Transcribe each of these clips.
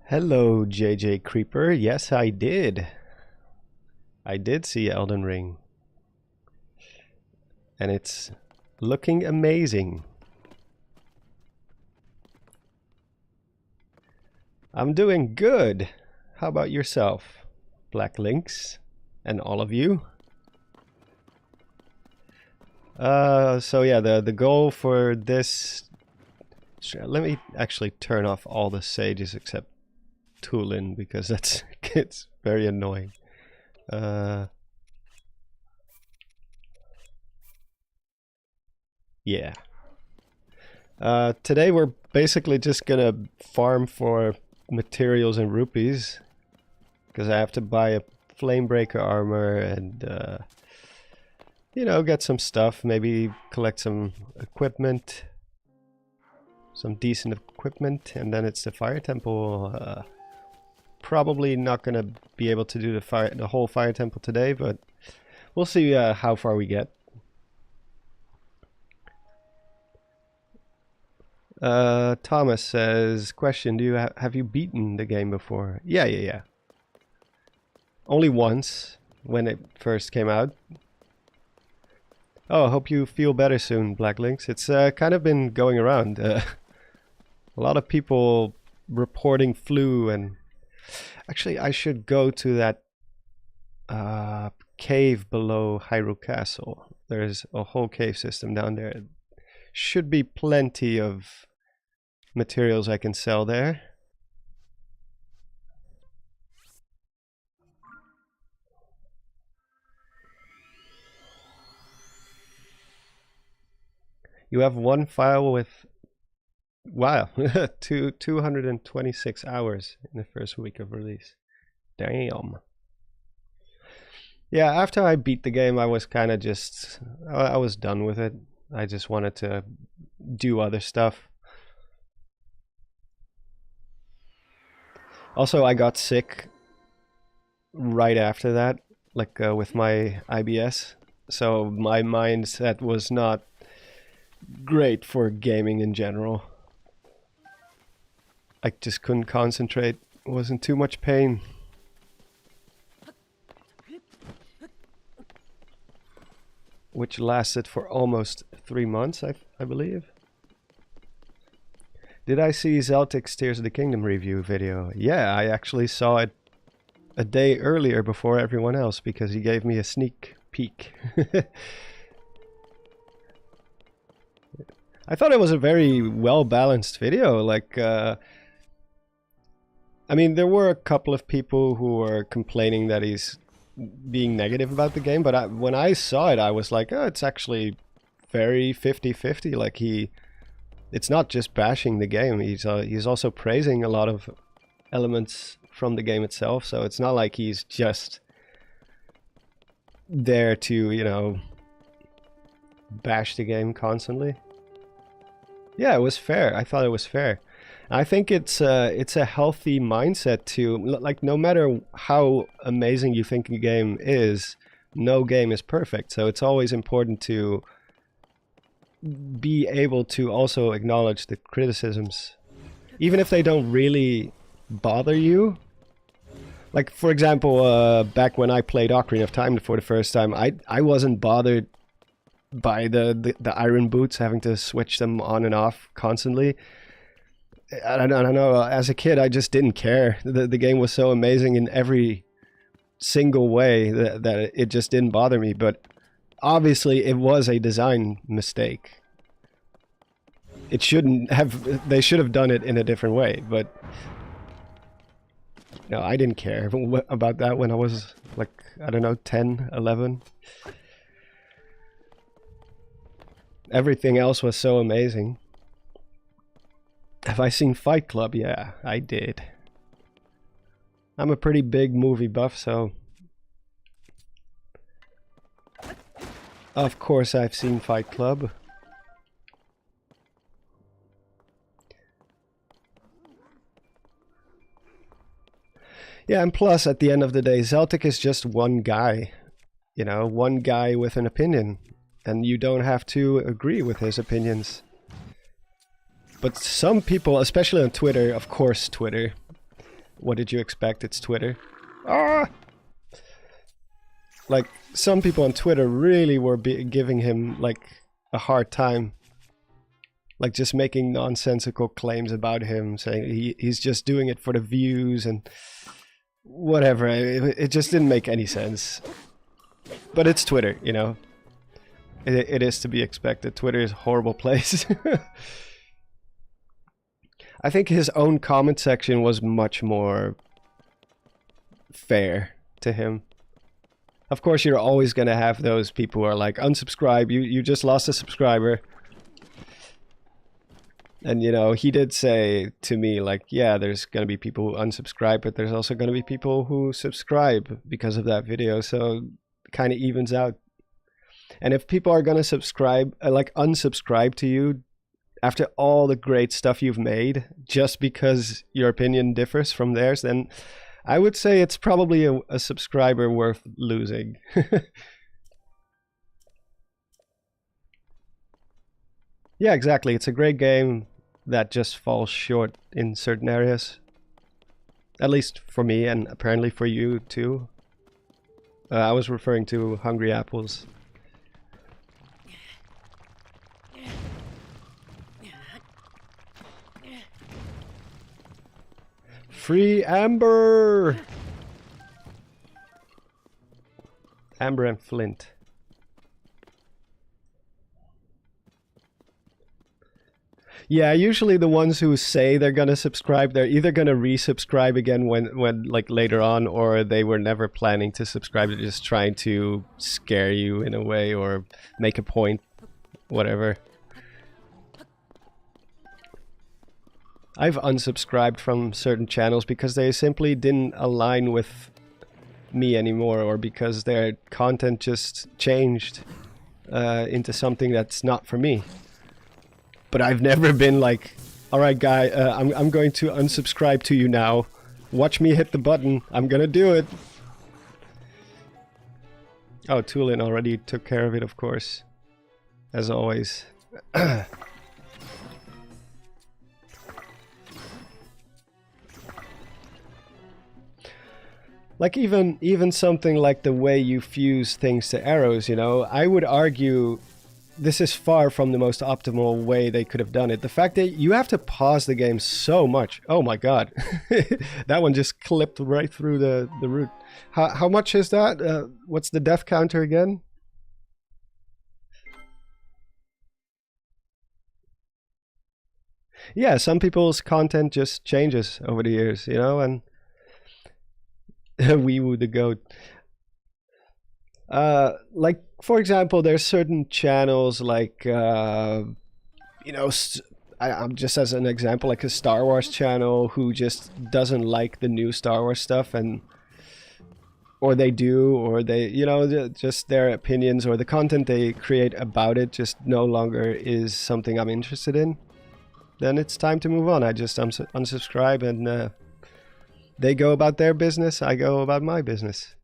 Hello, JJ Creeper. Yes, I did. I did see Elden Ring. And it's looking amazing. I'm doing good. How about yourself, Black Lynx, and all of you? So yeah, the goal for this... Let me actually turn off all the sages except Tulin, because that's it's very annoying. Yeah. Today we're basically just gonna farm for materials and rupees, because I have to buy a Flamebreaker armor and you know, get some stuff, maybe collect some equipment, some decent equipment, and then it's the Fire Temple. Probably not gonna be able to do the whole Fire Temple today, but we'll see how far we get. Thomas says, question, do you have you beaten the game before? Yeah. Only once, when it first came out. Oh, I hope you feel better soon, Black Lynx. It's kind of been going around. A lot of people reporting flu, and actually I should go to that cave below Hyrule Castle. There's a whole cave system down there. Should be plenty of materials I can sell there. You have one file with, wow, 226 hours in the first week of release. Damn. Yeah, after I beat the game, I was kind of just, I was done with it. I just wanted to do other stuff. Also, I got sick right after that, like with my IBS. So my mindset was not great for gaming in general. I just couldn't concentrate. It wasn't too much pain. Which lasted for almost 3 months, I believe. Did I see Zeltic's Tears of the Kingdom review video? Yeah, I actually saw it a day earlier before everyone else because he gave me a sneak peek. I thought it was a very well-balanced video. Like, I mean, there were a couple of people who were complaining that he's being negative about the game, but when I saw it, I was like, oh, it's actually very 50-50. Like, it's not just bashing the game. He's also praising a lot of elements from the game itself. So it's not like he's just there to, you know, bash the game constantly. Yeah, it was fair. I thought it was fair. I think it's a healthy mindset to, like, no matter how amazing you think a game is, no game is perfect. So it's always important to be able to also acknowledge the criticisms, even if they don't really bother you. Like, for example, back when I played Ocarina of Time for the first time, I wasn't bothered by the iron boots, having to switch them on and off constantly. I don't know, as a kid I just didn't care. The game was so amazing in every single way that it just didn't bother me. But obviously it was a design mistake. It shouldn't have, they should have done it in a different way, but no, I didn't care about that when I was like, I don't know, 10, 11. Everything else was so amazing. Have I seen Fight Club? Yeah, I did. I'm a pretty big movie buff, so of course I've seen Fight Club. Yeah, and plus, at the end of the day, Zeltic is just one guy. You know, one guy with an opinion. And you don't have to agree with his opinions. But some people, especially on Twitter, of course Twitter, what did you expect? It's Twitter. Ah! Like, some people on Twitter really were giving him, like, a hard time. Like, just making nonsensical claims about him, saying he's just doing it for the views and whatever. It just didn't make any sense. But it's Twitter, you know. It is to be expected. Twitter is a horrible place. I think his own comment section was much more fair to him. Of course, you're always going to have those people who are like, unsubscribe, you just lost a subscriber. And, you know, he did say to me, like, yeah, there's going to be people who unsubscribe, but there's also going to be people who subscribe because of that video. So it kind of evens out. And if people are going to subscribe, like unsubscribe to you after all the great stuff you've made, just because your opinion differs from theirs, then I would say it's probably a subscriber worth losing. Yeah, exactly. It's a great game that just falls short in certain areas. At least for me, and apparently for you too. I was referring to Hungry Apples. Free Amber! Amber and Flint. Yeah, usually the ones who say they're gonna subscribe, they're either gonna resubscribe again when like later on, or they were never planning to subscribe. They're just trying to scare you in a way or make a point, whatever. I've unsubscribed from certain channels because they simply didn't align with me anymore, or because their content just changed into something that's not for me. But I've never been like, alright guy, I'm going to unsubscribe to you now. Watch me hit the button. I'm gonna do it. Oh, Tulin already took care of it, of course. As always. Like even something like the way you fuse things to arrows, you know, I would argue this is far from the most optimal way they could have done it. The fact that you have to pause the game so much. Oh my god. That one just clipped right through the root. How much is that? What's the death counter again? Yeah, some people's content just changes over the years, you know, and Wee Woo the goat. Like, for example, there's certain channels like, you know, I'm just as an example, like a Star Wars channel who just doesn't like the new Star Wars stuff, and or they do, or they, you know, just their opinions or the content they create about it just no longer is something I'm interested in. Then it's time to move on. I just unsubscribe, and they go about their business, I go about my business.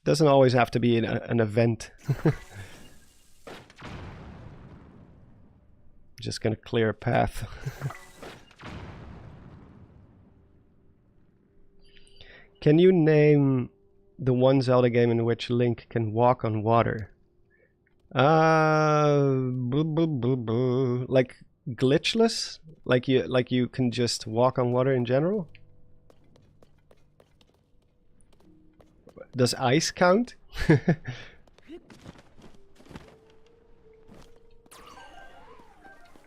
Doesn't always have to be an event. Just gonna clear a path. Can you name the one Zelda game in which Link can walk on water? Like glitchless? Like you can just walk on water in general? Does ice count?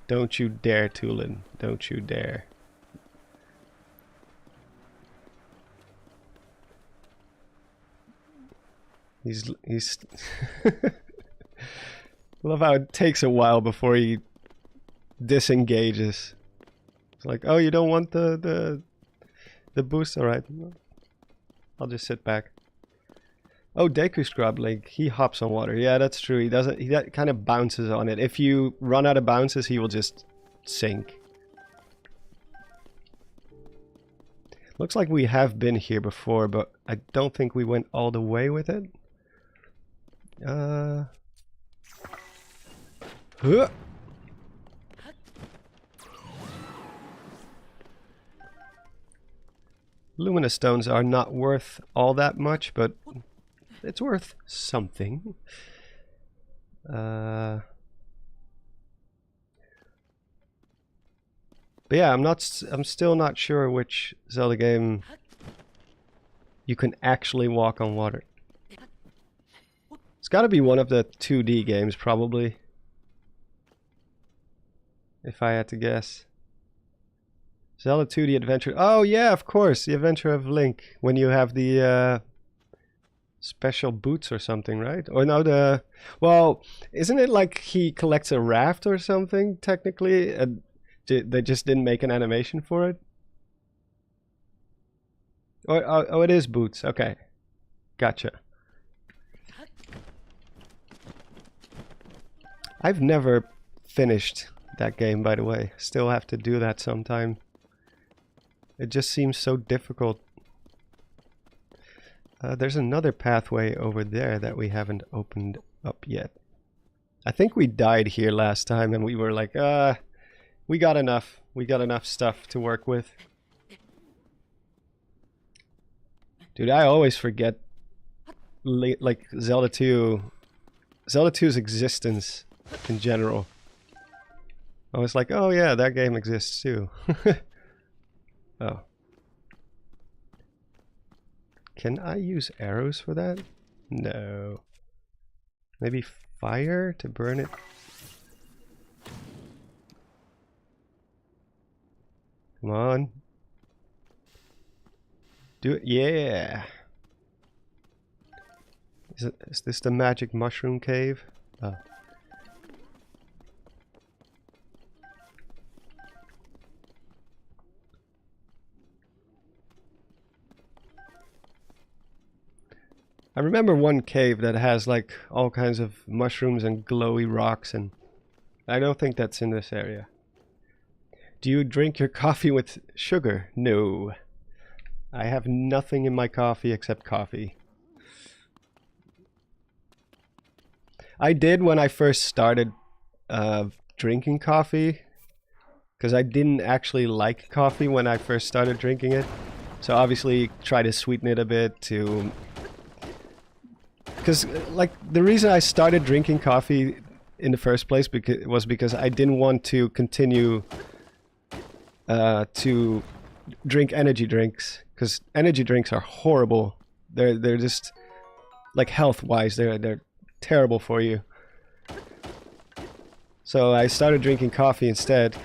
Don't you dare, Tulin. Don't you dare. He's Love how it takes a while before he disengages. It's like, oh, you don't want the boost? Alright. I'll just sit back. Oh, Deku Scrub, like, he hops on water. Yeah, that's true. He doesn't, he kind of bounces on it. If you run out of bounces, he will just sink. Looks like we have been here before, but I don't think we went all the way with it. Huh. Luminous stones are not worth all that much, but it's worth something. But yeah, I'm still not sure which Zelda game you can actually walk on water. It's got to be one of the 2D games, probably. If I had to guess. Zelda 2D Adventure. Oh yeah, of course, the Adventure of Link. When you have the special boots or something, right? Or no, the... Well, isn't it like he collects a raft or something, technically? They just didn't make an animation for it? Oh, it is boots. Okay. Gotcha. I've never finished that game, by the way. Still have to do that sometime. It just seems so difficult. There's another pathway over there that we haven't opened up yet. I think we died here last time and we were like, we got enough. We got enough stuff to work with. Dude, I always forget like Zelda 2's existence in general. I was like, oh yeah, that game exists too. Oh. Can I use arrows for that? No. Maybe fire to burn it? Come on. Do it. Yeah. Is this the magic mushroom cave? Oh. I remember one cave that has like all kinds of mushrooms and glowy rocks, and I don't think that's in this area. Do you drink your coffee with sugar? No. I have nothing in my coffee except coffee. I did when I first started drinking coffee, because I didn't actually like coffee when I first started drinking it. So obviously try to sweeten it a bit to... Because like the reason I started drinking coffee in the first place was because I didn't want to continue to drink energy drinks, because energy drinks are horrible. They're just like health-wise they're terrible for you. So I started drinking coffee instead,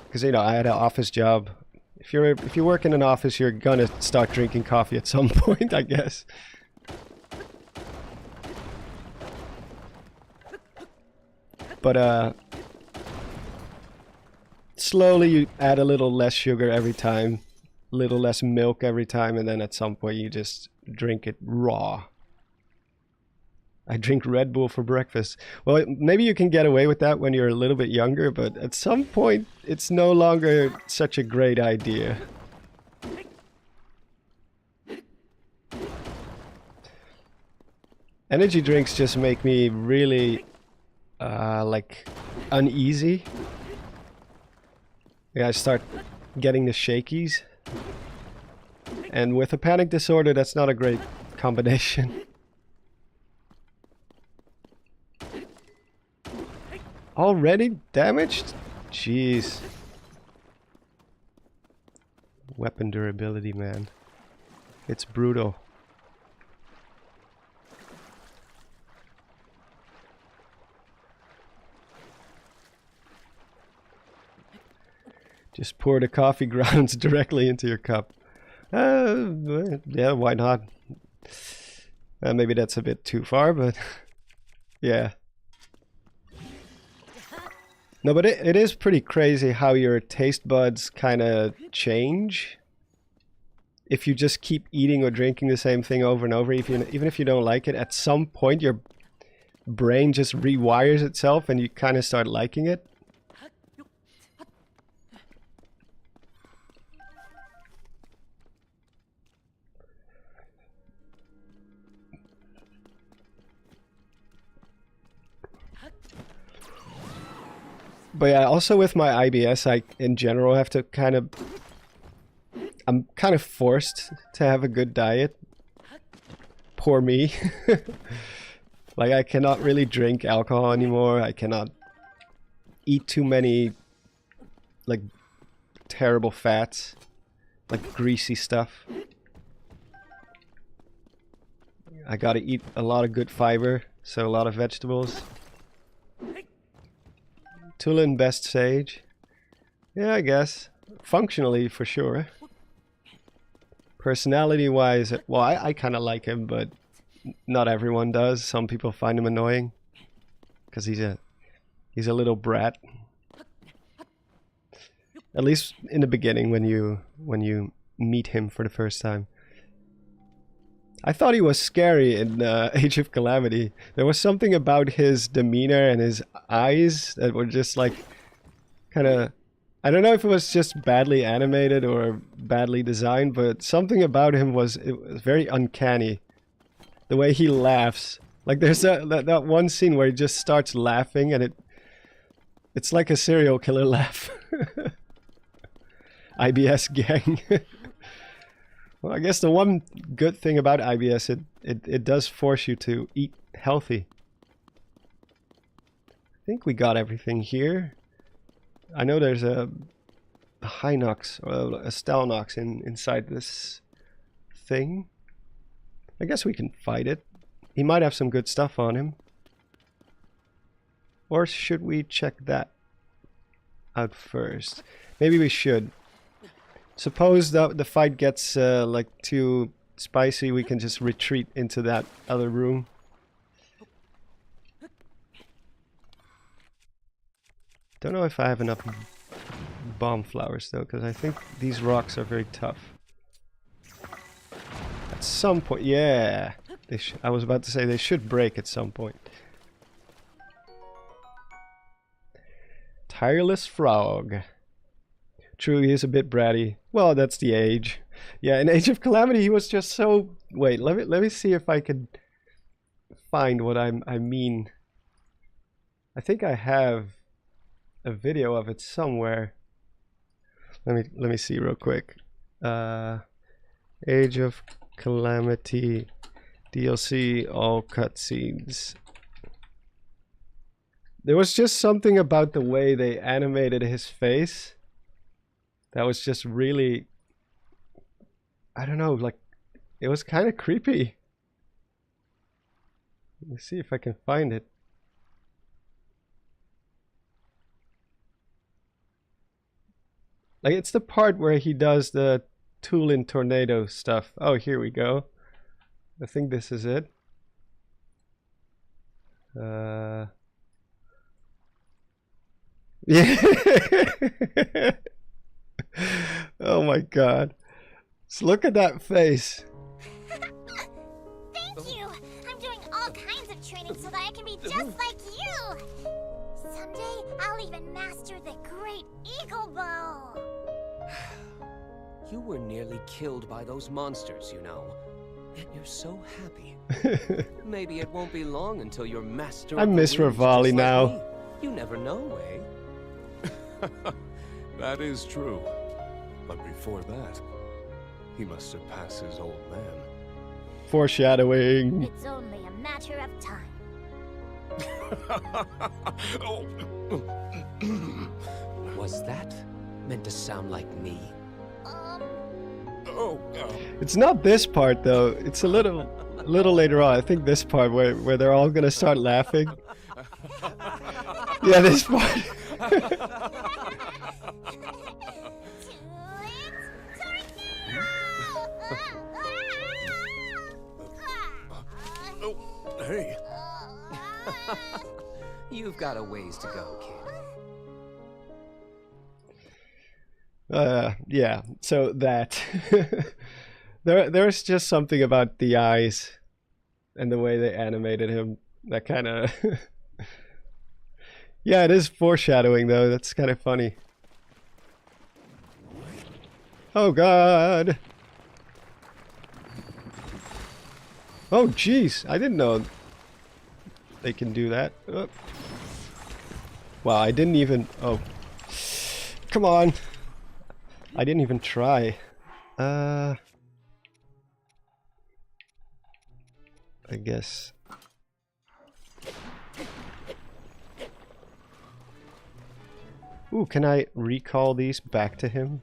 because you know I had an office job. If you work in an office, you're gonna start drinking coffee at some point, I guess. But slowly you add a little less sugar every time, a little less milk every time, and then at some point you just drink it raw. I drink Red Bull for breakfast. Well, maybe you can get away with that when you're a little bit younger, but at some point it's no longer such a great idea. Energy drinks just make me really like uneasy. Yeah, I start getting the shakies, and with a panic disorder that's not a great combination. Already damaged? Jeez. Weapon durability, man. It's brutal. Just pour the coffee grounds directly into your cup. Yeah, why not? Maybe that's a bit too far, but yeah. No, but it is pretty crazy how your taste buds kind of change if you just keep eating or drinking the same thing over and over. Even if you don't like it, at some point your brain just rewires itself and you kind of start liking it. But yeah, also with my IBS, I in general have to kind of... I'm kind of forced to have a good diet. Poor me. Like, I cannot really drink alcohol anymore. I cannot eat too many, like, terrible fats. Like, greasy stuff. I gotta eat a lot of good fiber, so a lot of vegetables. Tulin best sage. Yeah, I guess. Functionally, for sure. Personality-wise, well, I kind of like him, but not everyone does. Some people find him annoying because he's a little brat. At least in the beginning, when you meet him for the first time. I thought he was scary in Age of Calamity. There was something about his demeanor and his eyes that were just like kind of... I don't know if it was just badly animated or badly designed, but something about him was very uncanny. The way he laughs. Like there's that one scene where he just starts laughing and it's like a serial killer laugh. IBS gang. Well, I guess the one good thing about IBS, it does force you to eat healthy. I think we got everything here. I know there's a Hinox or a Stalnox inside this thing. I guess we can fight it. He might have some good stuff on him. Or should we check that out first? Maybe we should. Suppose the fight gets like too spicy, we can just retreat into that other room. Don't know if I have enough bomb flowers though, because I think these rocks are very tough. At some point, yeah. I was about to say they should break at some point. Tireless frog. True, he is a bit bratty. Well, that's the age. Yeah, in Age of Calamity, he was just so... Wait, let me see if I could find what I mean. I think I have a video of it somewhere. Let me see real quick. Age of Calamity DLC, all cutscenes. There was just something about the way they animated his face that was just really, I don't know, like, it was kind of creepy. Let me see if I can find it. Like, it's the part where he does the Tulin tornado stuff. Oh, here we go. I think this is it. Yeah. Oh my god. Just look at that face. Thank you! I'm doing all kinds of training so that I can be just like you! Someday, I'll even master the Great Eagle Bow! You were nearly killed by those monsters, you know. Yet you're so happy. Maybe it won't be long until you're master I of the miss winds, Revali just like now. me. You never know, eh? That is true. But before that, he must surpass his old man. Foreshadowing. It's only a matter of time. Was that meant to sound like me? It's not this part though. It's a little later on. I think this part where they're all gonna start laughing. Yeah, this part. Hey. You've got a ways to go, kid. Yeah, so that there's just something about the eyes and the way they animated him that kind of yeah, it is foreshadowing though. That's kind of funny. Oh god. Oh jeez, I didn't know they can do that. Oh. Wow, I didn't even... Oh. Come on. I didn't even try. I guess. Ooh, can I recall these back to him?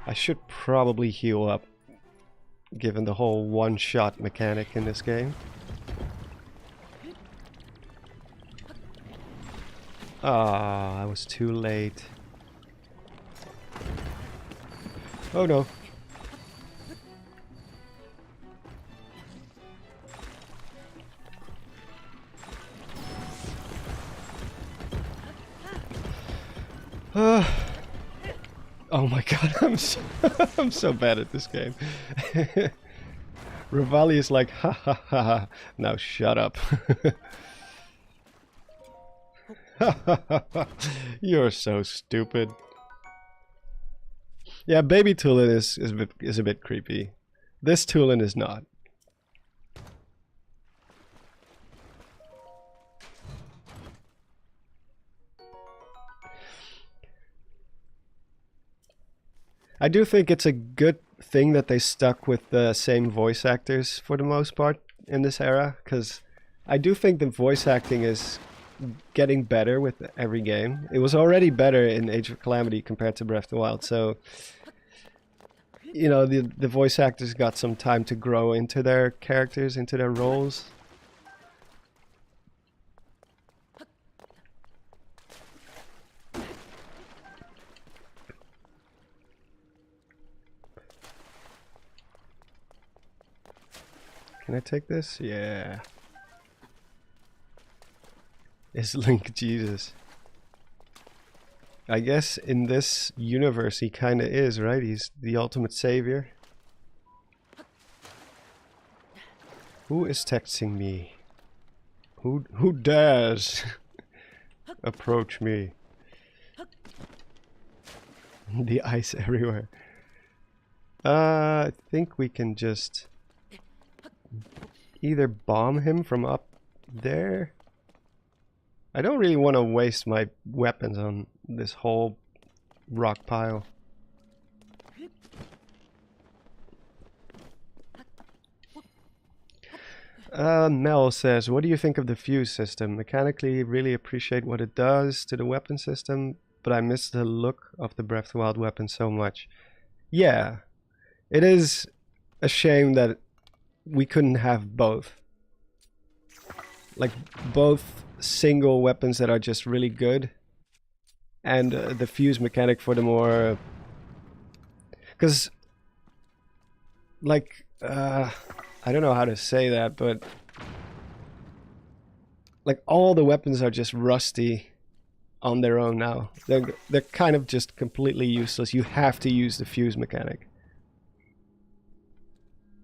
I should probably heal up, given the whole one-shot mechanic in this game. Ah, I was too late. Oh no. Oh my god, I'm so bad at this game. Revali is like, ha ha ha ha. Now shut up. You're so stupid. Yeah, baby Tulin is a bit creepy. This Tulin is not. I do think it's a good thing that they stuck with the same voice actors for the most part in this era, because I do think the voice acting is getting better with every game. It was already better in Age of Calamity compared to Breath of the Wild, so you know, the voice actors got some time to grow into their characters, into their roles. Can I take this? Yeah. Is Link Jesus? I guess in this universe he kinda is, right? He's the ultimate savior. Who is texting me? Who dares approach me? The ice everywhere. I think we can just either bomb him from up there. I don't really want to waste my weapons on this whole rock pile. Mel says, what do you think of the fuse system? Mechanically, really appreciate what it does to the weapon system, but I miss the look of the Breath of the Wild weapon so much. Yeah, it is a shame that we couldn't have both. Like, both single weapons that are just really good, and the fuse mechanic for the more... Because, like, I don't know how to say that, but like all the weapons are just rusty on their own now. They're kind of just completely useless. You have to use the fuse mechanic.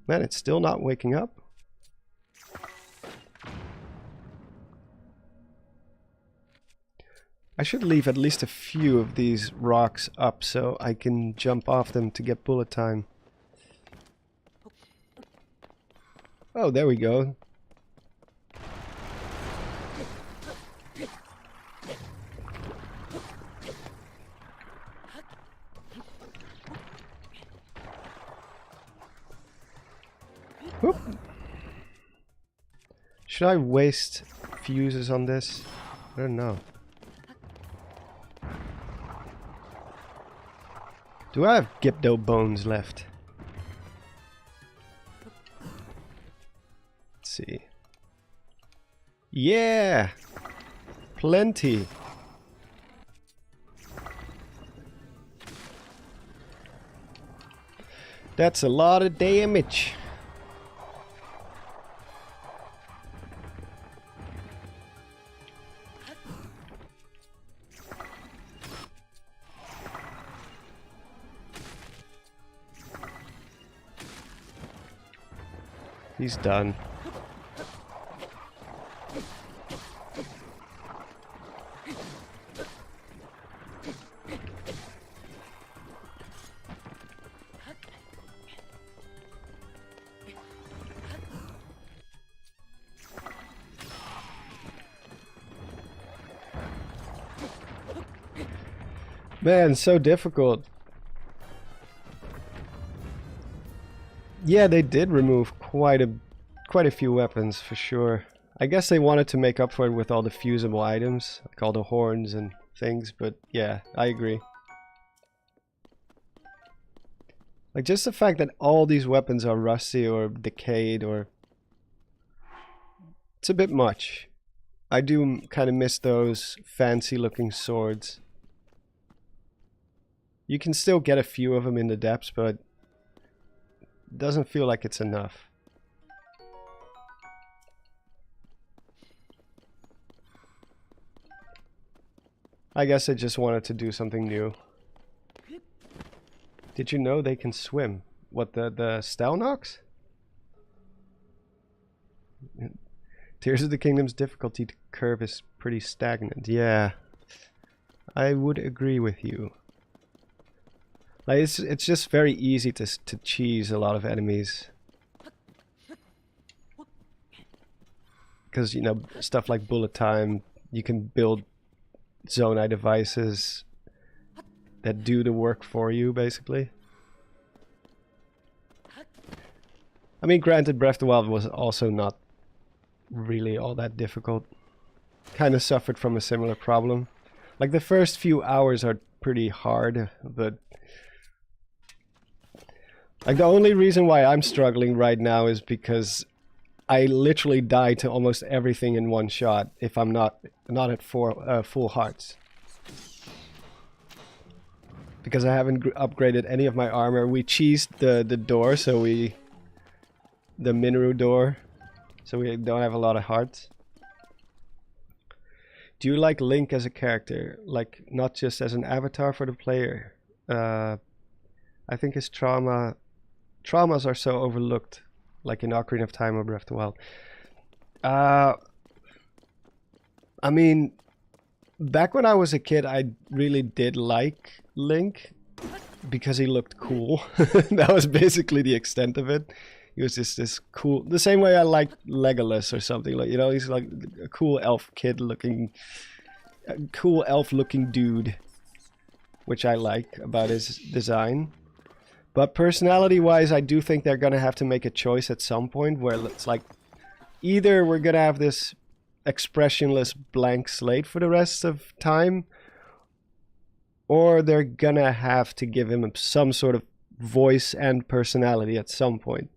Man, it's still not waking up. I should leave at least a few of these rocks up so I can jump off them to get bullet time. Oh, there we go. Whoop. Should I waste fuses on this? I don't know. Do I have Gypto bones left? Let's see. Yeah! Plenty! That's a lot of damage! He's done. Man, so difficult. Yeah, they did remove quite a few weapons for sure. I guess they wanted to make up for it with all the fusible items, like all the horns and things, but yeah, I agree. Like just the fact that all these weapons are rusty or decayed or... It's a bit much. I do kind of miss those fancy looking swords. You can still get a few of them in the depths, but it doesn't feel like it's enough. I guess I just wanted to do something new. Did you know they can swim? What, the Stalnox? Tears of the Kingdom's difficulty curve is pretty stagnant. Yeah, I would agree with you. Like it's just very easy to cheese a lot of enemies. Because, you know, stuff like bullet time, you can build Zonai devices that do the work for you, basically. I mean, granted, Breath of the Wild was also not really all that difficult. Kind of suffered from a similar problem. Like, the first few hours are pretty hard, but... Like, the only reason why I'm struggling right now is because I literally die to almost everything in one shot if I'm not at full hearts. Because I haven't upgraded any of my armor. We cheesed the door, so the Minoru door, so we don't have a lot of hearts. Do you like Link as a character? Like, not just as an avatar for the player? I think his traumas are so overlooked, like in Ocarina of Time or Breath of the Wild. I mean, back when I was a kid, I really did like Link because he looked cool. That was basically the extent of it. He was just this cool, the same way I like Legolas or something, like, you know, he's like a cool elf kid looking, cool elf looking dude, which I like about his design. But personality wise, I do think they're gonna have to make a choice at some point where it's like, either we're gonna have this expressionless blank slate for the rest of time, or they're gonna have to give him some sort of voice and personality at some point.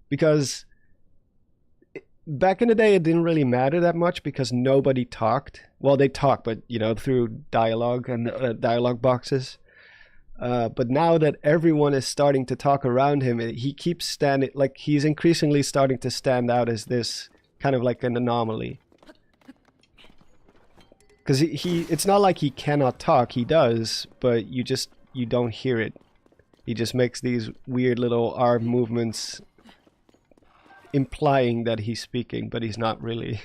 Because back in the day, it didn't really matter that much because nobody talked. Well, they talked, but, you know, through dialogue and dialogue boxes. But now that everyone is starting to talk around him, he keeps standing, like, he's increasingly starting to stand out as this kind of like an anomaly. Because it's not like he cannot talk, he does, but you don't hear it. He just makes these weird little arm movements implying that he's speaking, but he's not really.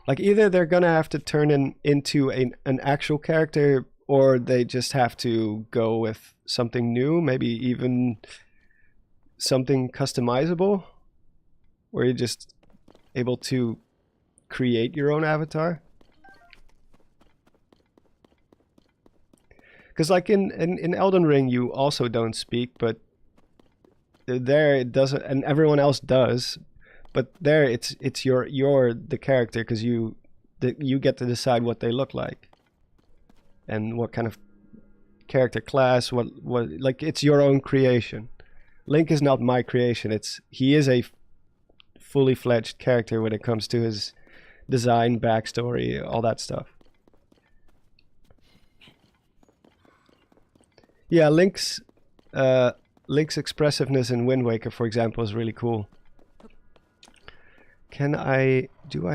Like, either they're gonna have to turn him into an actual character, or they just have to go with something new, maybe even something customizable, where you're just able to create your own avatar. Because like in Elden Ring, you also don't speak, but there it doesn't, and everyone else does. But there, it's you're the character, because you get to decide what they look like, and what kind of character class, what like, it's your own creation. Link is not my creation. He is a fully fledged character when it comes to his design, backstory, all that stuff. Yeah, Link's expressiveness in Wind Waker, for example, is really cool. Do I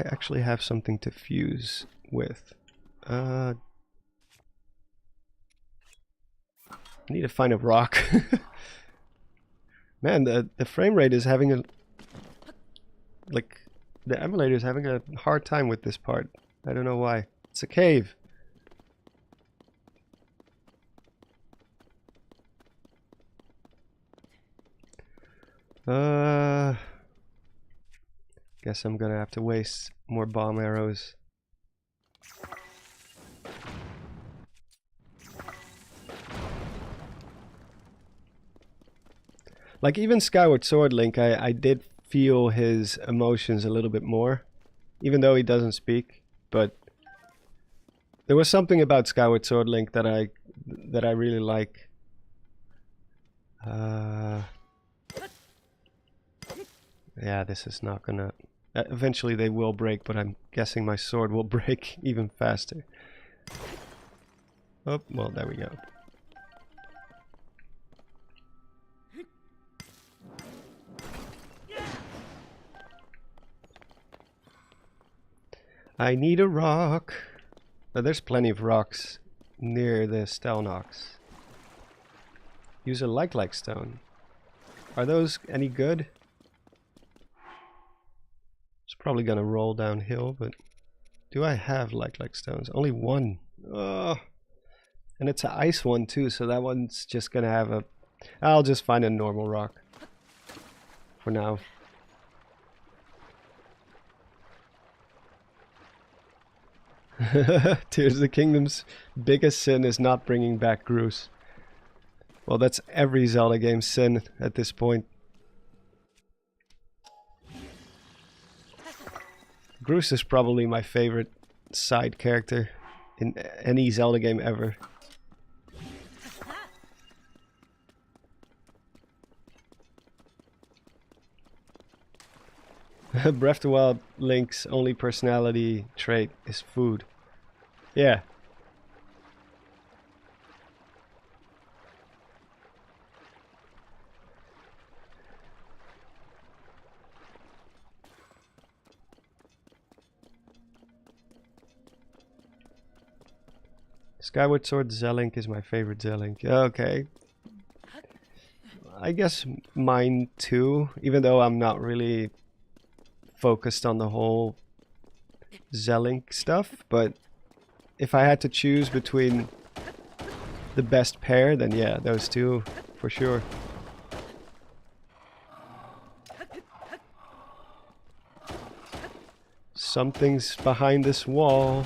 actually have something to fuse with? I need to find a rock. Man, the frame rate is having a... Like, the emulator is having a hard time with this part. I don't know why. It's a cave. Guess I'm gonna have to waste more bomb arrows. Like even Skyward Sword Link, I did feel his emotions a little bit more, even though he doesn't speak. But there was something about Skyward Sword Link that I really like. Yeah, this is not gonna. Eventually they will break, but I'm guessing my sword will break even faster. Oh, well, there we go. I need a rock. There's plenty of rocks near the Stelnox. Use a like stone. Are those any good? It's probably gonna roll downhill, but do I have like stones? Only one. Oh. And it's an ice one too, so that one's just gonna have a... I'll just find a normal rock for now. Tears of the Kingdom's biggest sin is not bringing back Groose. Well, that's every Zelda game's sin at this point. Groose is probably my favorite side character in any Zelda game ever. Breath of the Wild Link's only personality trait is food. Yeah. Skyward Sword Zelink is my favorite Zelink. Okay. I guess mine too, even though I'm not really focused on the whole Zelink stuff, but if I had to choose between the best pair, then yeah, those two for sure. Something's behind this wall.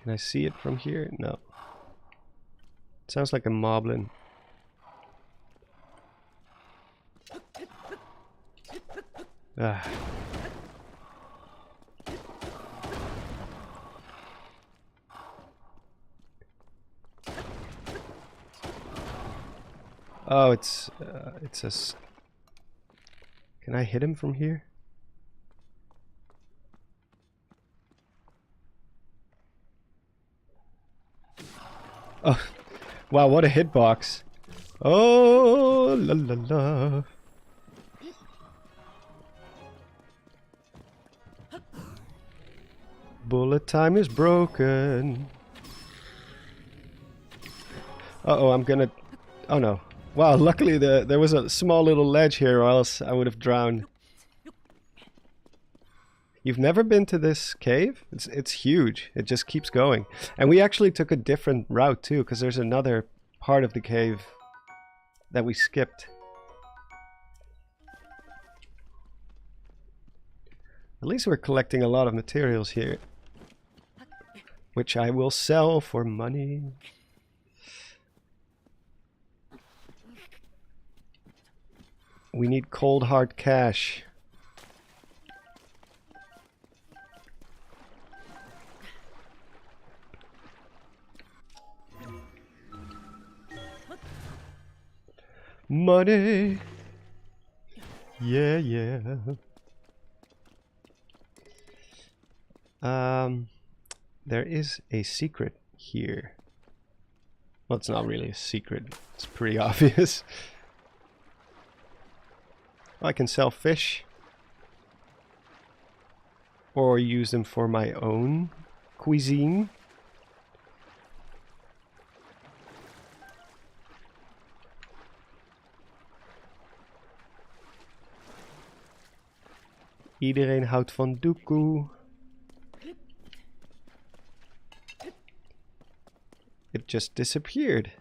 Can I see it from here? No. It sounds like a moblin. Ah. Oh, it's a... Can I hit him from here? Oh, wow, what a hitbox. Oh, la la la. Bullet time is broken. Uh-oh, I'm gonna... Oh no. Wow, luckily there was a small little ledge here, or else I would have drowned. You've never been to this cave? It's huge. It just keeps going. And we actually took a different route too, because there's another part of the cave that we skipped. At least we're collecting a lot of materials here, which I will sell for money. We need cold hard cash. Money. Yeah, yeah. There is a secret here. Well, it's not really a secret. It's pretty obvious. I can sell fish. Or use them for my own cuisine. Iedereen houdt van doekoe. It just disappeared.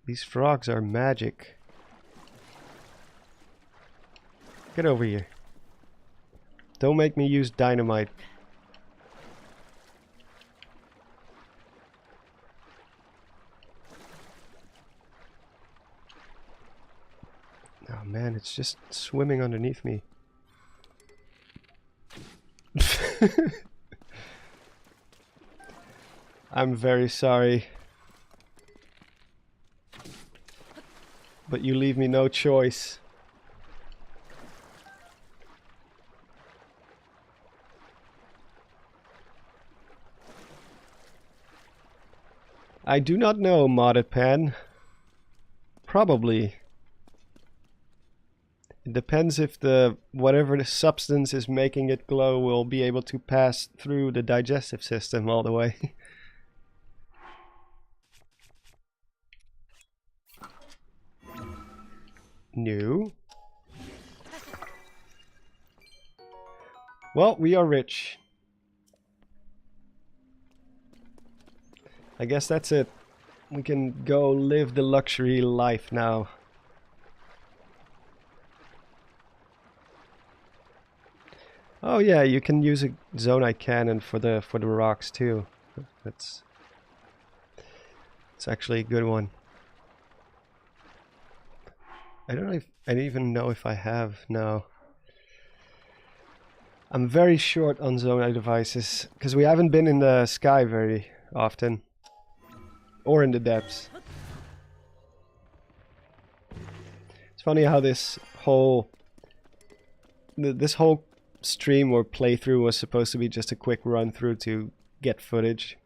These frogs are magic. Get over here. Don't make me use dynamite. Oh man, it's just swimming underneath me. I'm very sorry. But you leave me no choice. I do not know, Modded Pan. Probably. It depends if the whatever the substance is making it glow will be able to pass through the digestive system all the way. New. Well, we are rich. I guess that's it. We can go live the luxury life now. Oh yeah, you can use a Zonite cannon for the rocks too. It's actually a good one. I don't even know if I have now. I'm very short on Zonite devices because we haven't been in the sky very often. Or in the depths. It's funny how this whole stream or playthrough was supposed to be just a quick run through to get footage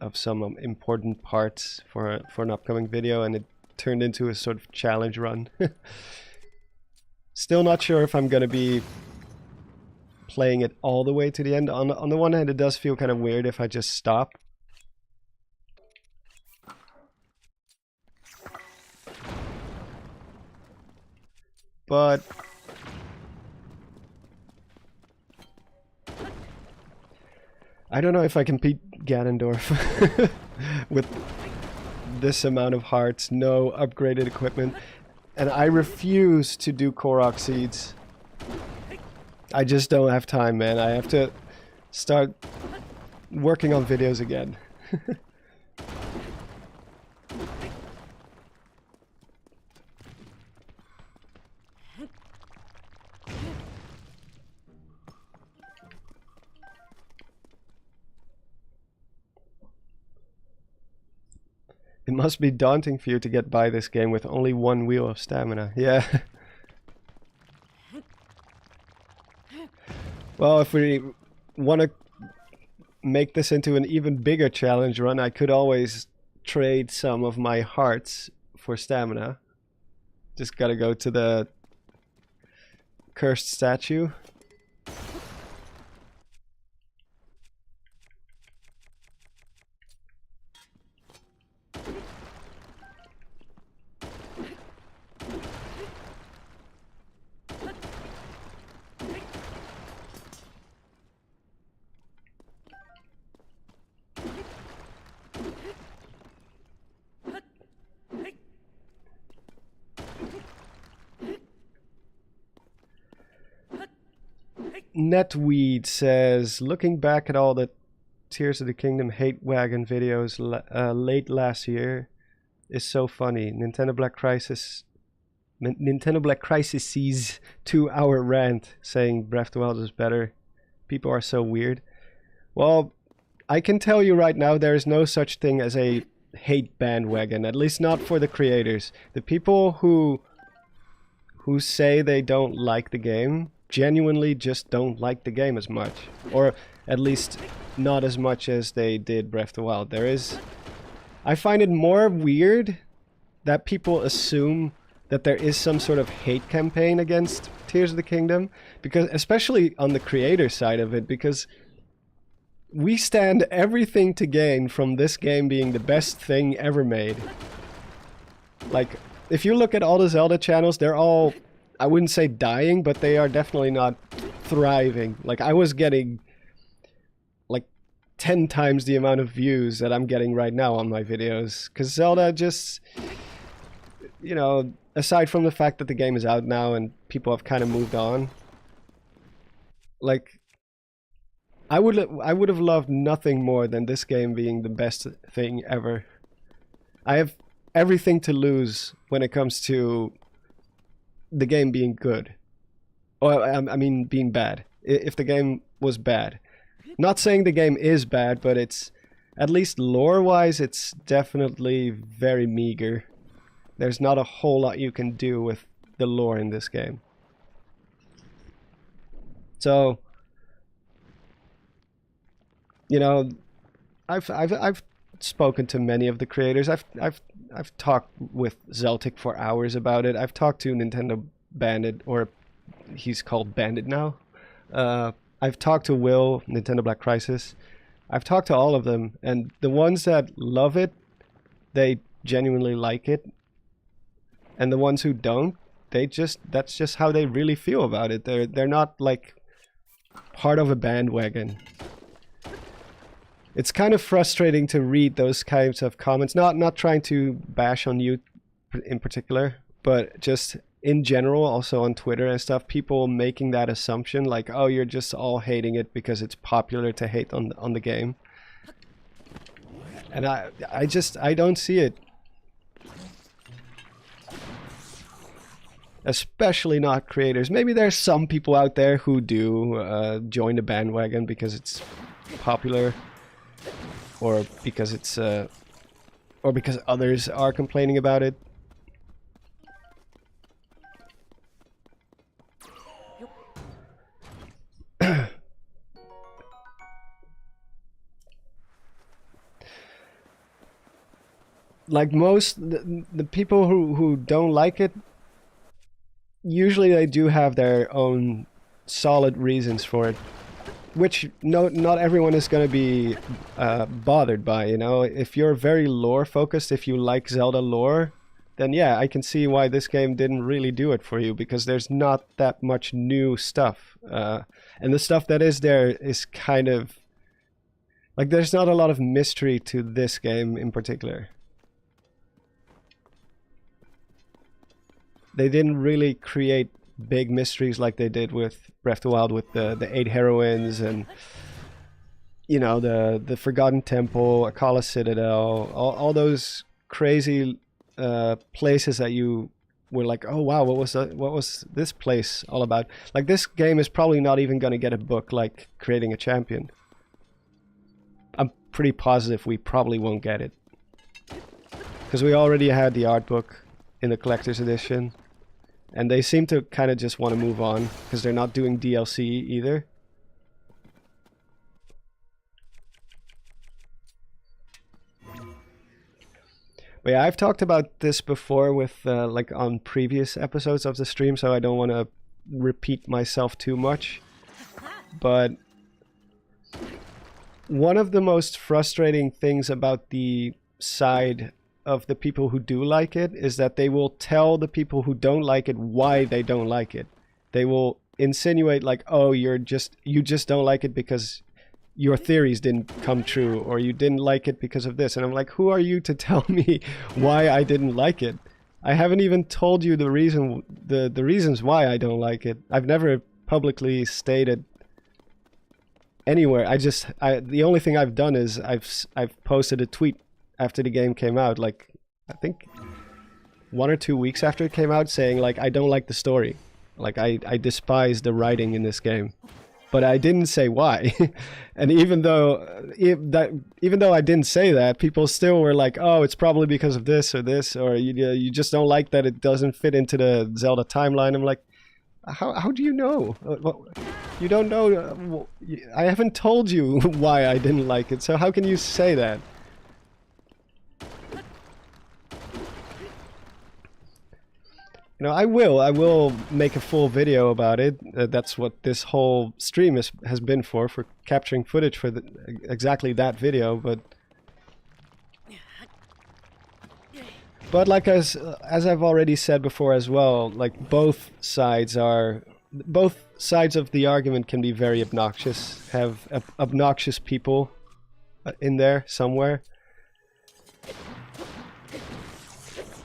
of some important parts for an upcoming video, and it turned into a sort of challenge run. Still not sure if I'm gonna be playing it all the way to the end. On the one hand, it does feel kind of weird if I just stop. But I don't know if I can beat Ganondorf with this amount of hearts, no upgraded equipment, and I refuse to do Korok seeds. I just don't have time, man. I have to start working on videos again. It must be daunting for you to get by this game with only one wheel of stamina. Yeah. Well, if we want to make this into an even bigger challenge run, I could always trade some of my hearts for stamina. Just gotta go to the cursed statue. Netweed says, looking back at all the Tears of the Kingdom hate wagon videos late last year is so funny. Nintendo Black Crisis sees 2-hour rant saying Breath of the Wild is better. People are so weird. Well, I can tell you right now there is no such thing as a hate bandwagon, at least not for the creators. The people who say they don't like the game genuinely just don't like the game as much, or at least not as much as they did Breath of the Wild. I find it more weird that people assume that there is some sort of hate campaign against Tears of the Kingdom, because especially on the creator side of it, because we stand everything to gain from this game being the best thing ever made. Like, if you look at all the Zelda channels, they're all, I wouldn't say dying, but they are definitely not thriving. Like, I was getting like 10 times the amount of views that I'm getting right now on my videos, because Zelda just, you know, aside from the fact that the game is out now and people have kind of moved on, like, I would have loved nothing more than this game being the best thing ever. I have everything to lose when it comes to the game being good. Or, I mean, being bad. If the game was bad. Not saying the game is bad, but it's, at least lore-wise, it's definitely very meager. There's not a whole lot you can do with the lore in this game. So, you know, I've spoken to many of the creators. I've talked with Zeltic for hours about it. I've talked to Nintendo Bandit, or he's called Bandit now. I've talked to Will, Nintendo Black Crisis. I've talked to all of them, and the ones that love it, they genuinely like it. And the ones who don't, that's just how they really feel about it. They're not like part of a bandwagon. It's kind of frustrating to read those kinds of comments. Not trying to bash on you in particular, but just in general, also on Twitter and stuff, people making that assumption, like, oh, you're just all hating it because it's popular to hate on the game. And I don't see it. Especially not creators. Maybe there's some people out there who do join the bandwagon because it's popular, or because it's or because others are complaining about it. Like most the people who don't like it, usually they do have their own solid reasons for it, which not everyone is going to be bothered by, you know. If you're very lore focused, if you like Zelda lore, then yeah, I can see why this game didn't really do it for you, because there's not that much new stuff, and the stuff that is there is kind of like, there's not a lot of mystery to this game in particular. They didn't really create big mysteries like they did with Breath of the Wild, with the 8 heroines, and, you know, the Forgotten Temple, Akala Citadel, all those crazy places that you were like, oh wow, what was this place all about? Like, this game is probably not even going to get a book like Creating a Champion. I'm pretty positive we probably won't get it, because we already had the art book in the collector's edition, and they seem to kind of just want to move on because they're not doing DLC either. But yeah, I've talked about this before with like on previous episodes of the stream, so I don't want to repeat myself too much. But one of the most frustrating things about the side of the people who do like it is that they will tell the people who don't like it why they don't like it. They will insinuate like, oh, you just don't like it because your theories didn't come true, or you didn't like it because of this. And I'm like, who are you to tell me why I didn't like it? I haven't even told you the reasons why I don't like it. I've never publicly stated anywhere. The only thing I've done is I've posted a tweet after the game came out, like I think 1 or 2 weeks after it came out, saying like, I don't like the story, like I despise the writing in this game, but I didn't say why. And even though I didn't say that, people still were like, oh, it's probably because of this, or you just don't like that it doesn't fit into the Zelda timeline. I'm like, how do you know? You don't know. I haven't told you why I didn't like it, so how can you say that? You know, I will make a full video about it. That's what this whole stream has been for capturing footage for exactly that video. But like as I've already said before as well, like both sides of the argument can be very obnoxious. Have obnoxious people in there somewhere.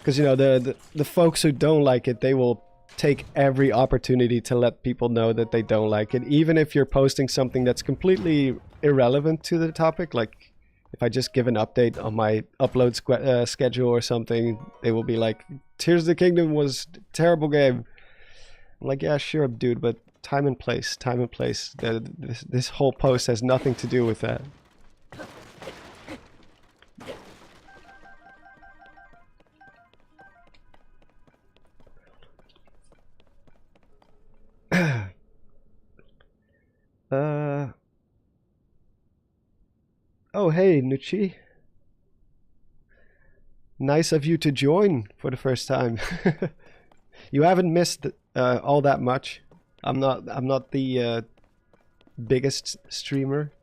Because, you know, the folks who don't like it, they will take every opportunity to let people know that they don't like it. Even if you're posting something that's completely irrelevant to the topic. Like, if I just give an update on my upload schedule or something, they will be like, Tears of the Kingdom was a terrible game. I'm like, yeah, sure, dude, but time and place, time and place. This whole post has nothing to do with that. Oh, hey, Nuchi. Nice of you to join for the first time. You haven't missed all that much. I'm not the biggest streamer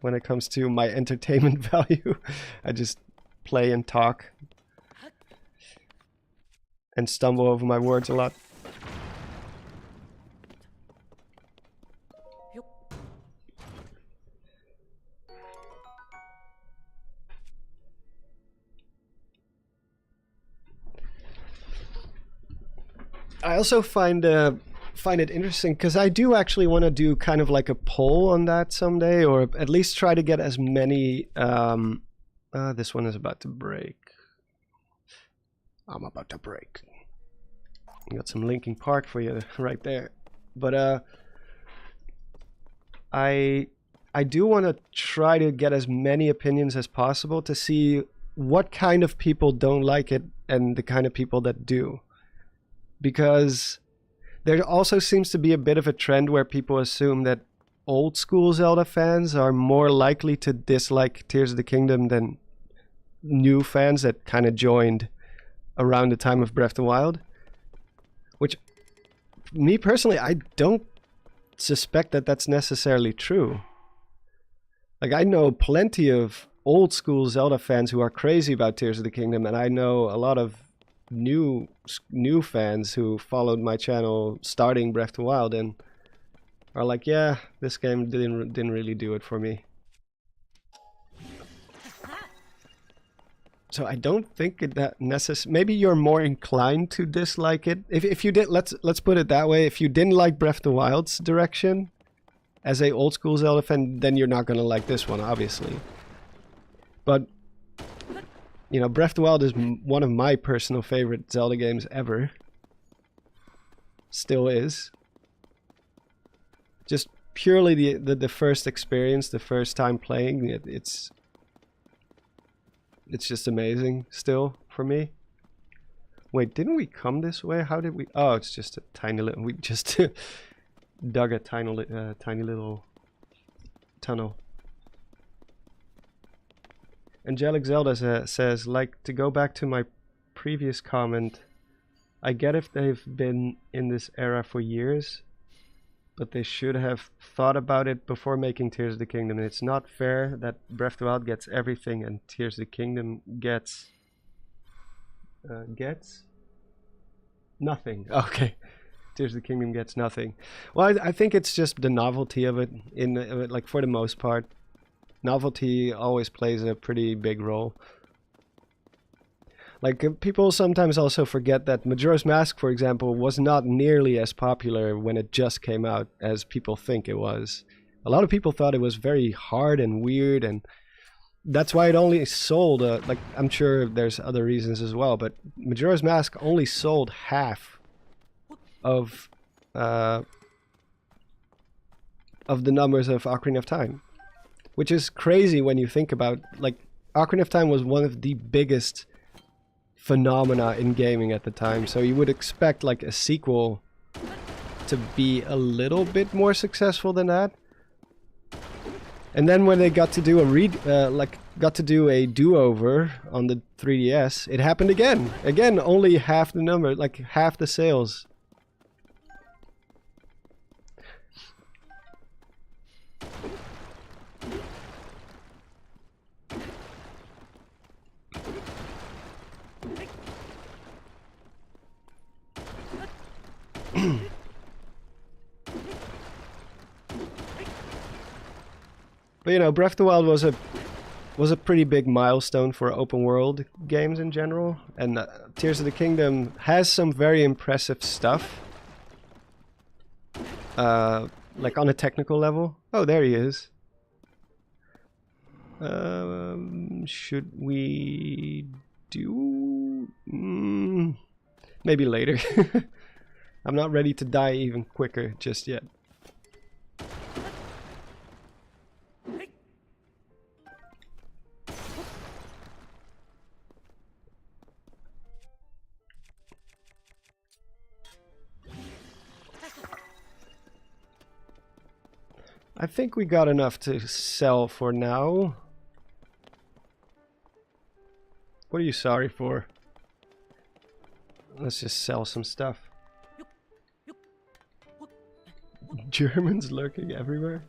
when it comes to my entertainment value. I just play and talk and stumble over my words a lot. I also find it interesting because I do actually want to do kind of like a poll on that someday, or at least try to get as many. This one is about to break. I'm about to break. Got some Linkin Park for you right there, but I do want to try to get as many opinions as possible to see what kind of people don't like it and the kind of people that do. Because there also seems to be a bit of a trend where people assume that old school Zelda fans are more likely to dislike Tears of the Kingdom than new fans that kind of joined around the time of Breath of the Wild. Which, me personally, I don't suspect that that's necessarily true. Like, I know plenty of old school Zelda fans who are crazy about Tears of the Kingdom, and I know a lot of new fans who followed my channel starting Breath of the Wild and are like, yeah, this game didn't really do it for me. So I don't think that maybe you're more inclined to dislike it. If you did, let's put it that way. If you didn't like Breath of the Wild's direction as a old school Zelda fan, then you're not gonna like this one, obviously. But you know, Breath of the Wild is one of my personal favorite Zelda games ever. Still is. Just purely the first experience, the first time playing, it's just amazing still for me. Wait, didn't we come this way? How did we? Oh, it's just a tiny little. We just dug a tiny little tunnel. Angelic Zelda says, like, to go back to my previous comment, I get if they've been in this era for years, but they should have thought about it before making Tears of the Kingdom. And it's not fair that Breath of the Wild gets everything and Tears of the Kingdom gets nothing. Okay, Tears of the Kingdom gets nothing. Well, I think it's just the novelty of it, like, for the most part. Novelty always plays a pretty big role. Like, people sometimes also forget that Majora's Mask, for example, was not nearly as popular when it just came out as people think it was. A lot of people thought it was very hard and weird, and that's why it only sold, like, I'm sure there's other reasons as well, but Majora's Mask only sold half of the numbers of Ocarina of Time. Which is crazy when you think about, like, Ocarina of Time was one of the biggest phenomena in gaming at the time. So you would expect, like, a sequel to be a little bit more successful than that. And then when they got to do a do-over on the 3DS, it happened again. Again, only half the number, like half the sales. But you know, Breath of the Wild was a was a pretty big milestone for open world games in general, and Tears of the Kingdom has some very impressive stuff. Like on a technical level. Oh, there he is. Should we do? Maybe later. I'm not ready to die even quicker just yet. I think we got enough to sell for now. What are you sorry for? Let's just sell some stuff. Germans lurking everywhere?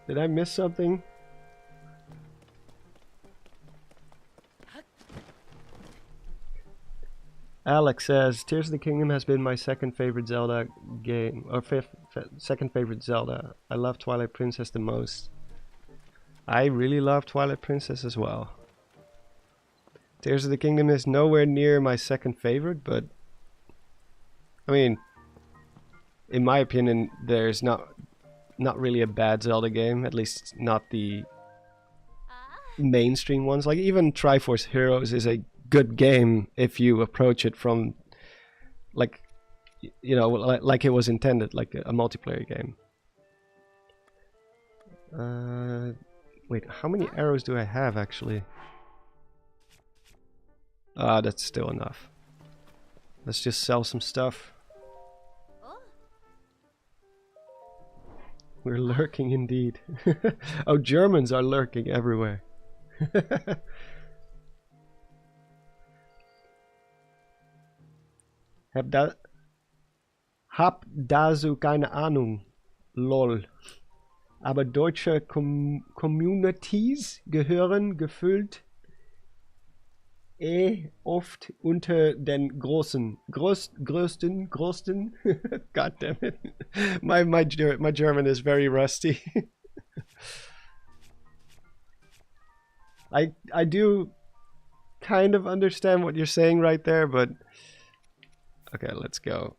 Did I miss something? Alex says, Tears of the Kingdom has been my second favorite Zelda game, or second favorite Zelda. I love Twilight Princess the most. I really love Twilight Princess as well. Tears of the Kingdom is nowhere near my second favorite, but I mean, in my opinion, there's not really a bad Zelda game, at least not the mainstream ones. Like even Triforce Heroes is a good game if you approach it from like, you know, like it was intended, like a multiplayer game. Wait, how many arrows do I have actually? Ah, that's still enough. Let's just sell some stuff. We're lurking indeed. Oh, Germans are lurking everywhere. Hab da so keine Ahnung. Lol. Aber deutsche Communities gehören gefüllt oft unter den größten. God damn it. My German is very rusty. I do kind of understand what you're saying right there, but okay, let's go.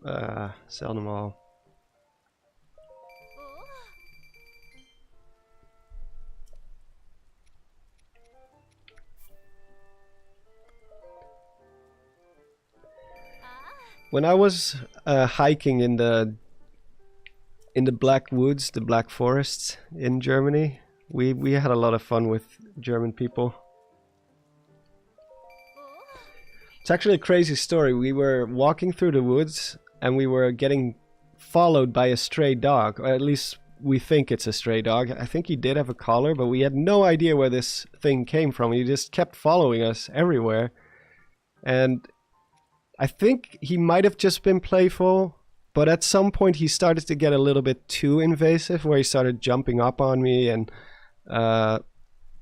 Sell them all. When I was hiking in the Black Woods, the Black Forests in Germany, we had a lot of fun with German people. It's actually a crazy story. We were walking through the woods and we were getting followed by a stray dog, or at least we think it's a stray dog. I think he did have a collar, but we had no idea where this thing came from. He just kept following us everywhere. And I think he might have just been playful, but at some point he started to get a little bit too invasive, where he started jumping up on me and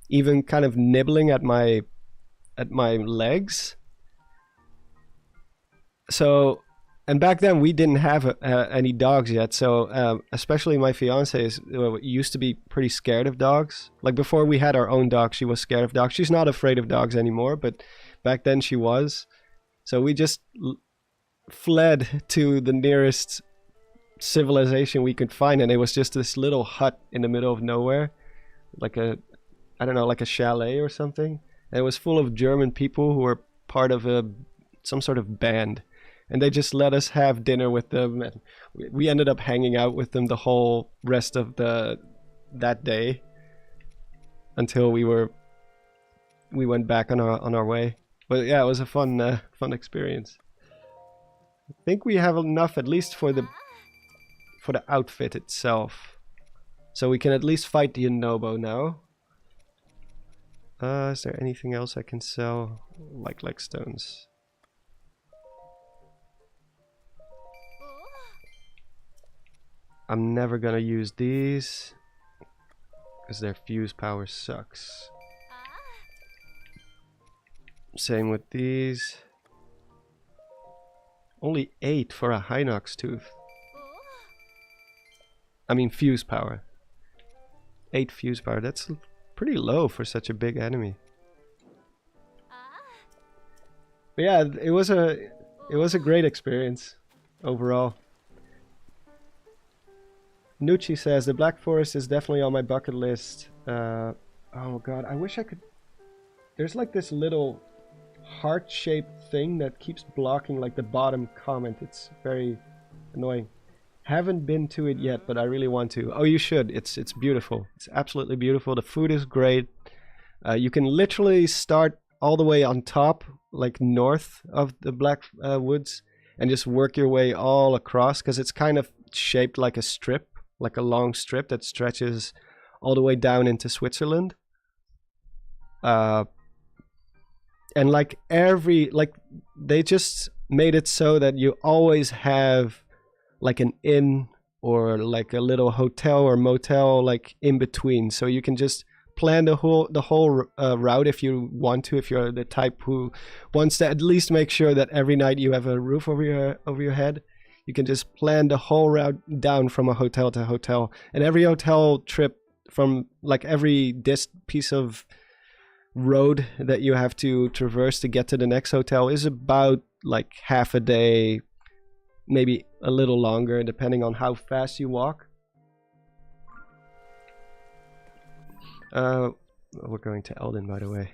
even kind of nibbling at my legs. So, and back then we didn't have any dogs yet, so especially my fiance used to be pretty scared of dogs. Like before we had our own dog, she was scared of dogs. She's not afraid of dogs anymore, but back then she was. So we just fled to the nearest civilization we could find, and it was just this little hut in the middle of nowhere, like I don't know, like a chalet or something. And it was full of German people who were part of some sort of band, and they just let us have dinner with them, and we ended up hanging out with them the whole rest of that day until we went back on our way. But yeah, it was a fun experience. I think we have enough, at least for the outfit itself, so we can at least fight the Yunobo now. Is there anything else I can sell? Like stones. I'm never gonna use these because their fuse power sucks. Same with these. Only 8 for a Hinox tooth. I mean fuse power. 8 fuse power. That's pretty low for such a big enemy. Ah. But yeah, it was a great experience overall. Nucci says the Black Forest is definitely on my bucket list. Oh god, I wish I could. There's like this little heart-shaped thing that keeps blocking like the bottom comment. It's very annoying. Haven't been to it yet, but I really want to. Oh, you should. It's beautiful. It's absolutely beautiful. The food is great. You can literally start all the way on top, like north of the Black Woods, and just work your way all across, because it's kind of shaped like a strip, like a long strip that stretches all the way down into Switzerland. And like they just made it so that you always have like an inn or like a little hotel or motel like in between, so you can just plan the whole route if you want to, if you're the type who wants to at least make sure that every night you have a roof over your head. You can just plan the whole route down from a hotel to hotel, and every hotel trip from like every piece of road that you have to traverse to get to the next hotel is about like half a day, maybe a little longer depending on how fast you walk. We're going to Eldin, by the way.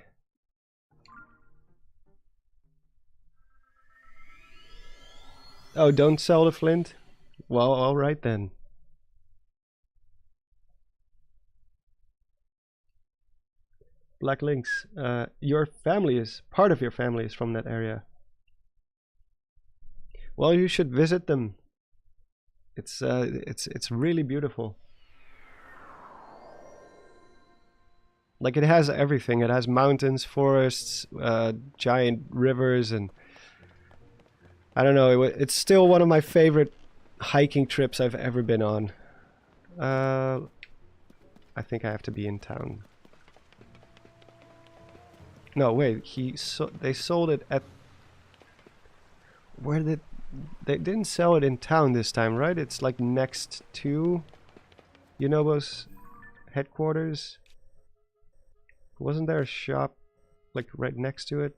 Oh, don't sell the flint? Well, alright then. Black Lynx, your family is, part of your family is from that area. Well, you should visit them. It's really beautiful. Like, it has everything. It has mountains, forests, giant rivers, and I don't know, it's still one of my favorite hiking trips I've ever been on. I think I have to be in town. No, wait, they sold it at... Where did... They didn't sell it in town this time, right? It's like next to Yunobo's headquarters. Wasn't there a shop like right next to it?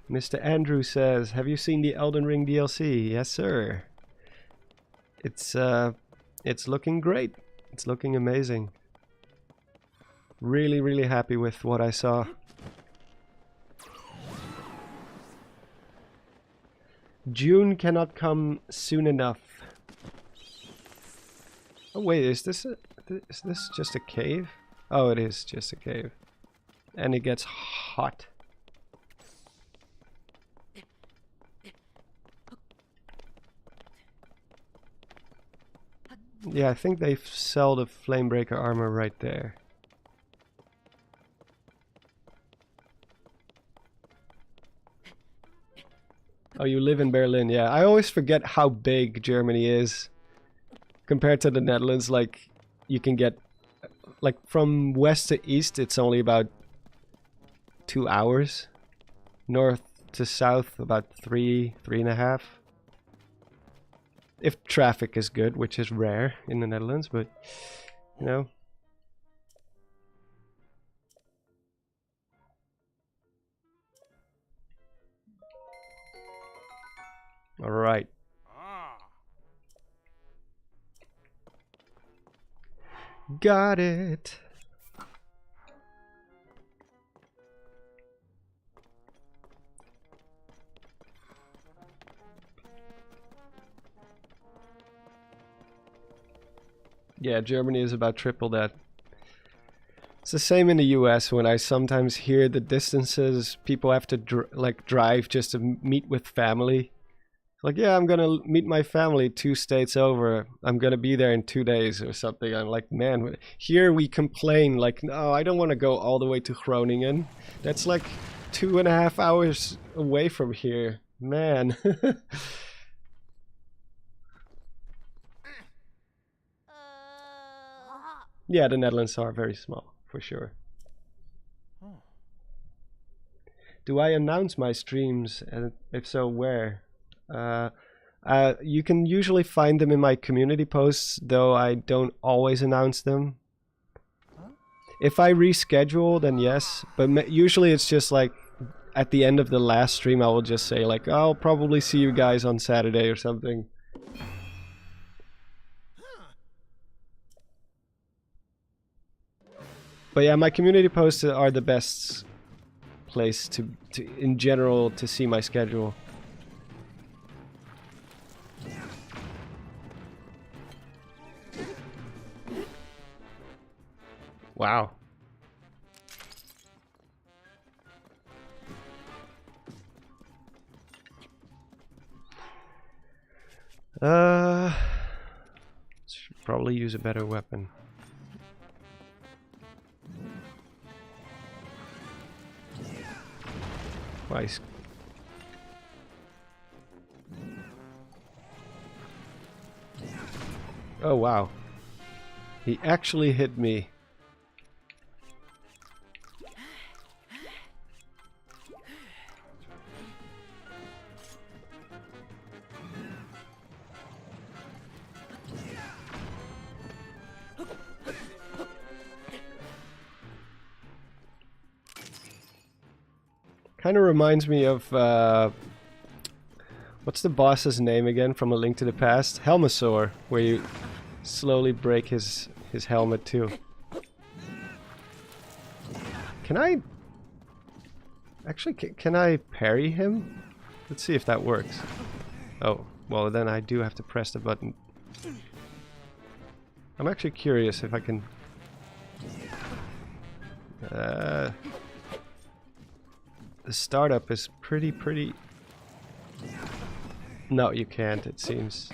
Mr. Andrew says, have you seen the Elden Ring DLC? Yes, sir. It's looking great. It's looking amazing. Really, really happy with what I saw. June cannot come soon enough. Oh wait, is this just a cave? Oh, it is just a cave. And it gets hot. Yeah, I think they sell the Flamebreaker armor right there. Oh, you live in Berlin. Yeah, I always forget how big Germany is compared to the Netherlands. Like, you can get, like, from west to east, it's only about 2 hours. North to south, about 3.5. If traffic is good, which is rare in the Netherlands, but, you know. All right. Got it. Yeah, Germany is about triple that. It's the same in the US when I sometimes hear the distances people have to drive just to meet with family. Like, yeah, I'm gonna meet my family 2 states over. I'm gonna be there in 2 days or something. I'm like, man, here we complain like, no, I don't want to go all the way to Groningen. That's like 2.5 hours away from here, man. Yeah, the Netherlands are very small, for sure. Do I announce my streams, and if so, where? You can usually find them in my community posts, though I don't always announce them. If I reschedule, then yes, but usually it's just like at the end of the last stream I will just say like, I'll probably see you guys on Saturday or something. But yeah, my community posts are the best place to in general to see my schedule. Wow. Should probably use a better weapon. Twice. Oh wow. He actually hit me. Kind of reminds me of what's the boss's name again from A Link to the Past? Helmasaur, where you slowly break his helmet too. Can I actually can I parry him? Let's see if that works. Oh, well then I do have to press the button. I'm actually curious if I can the startup is pretty... No, you can't, it seems.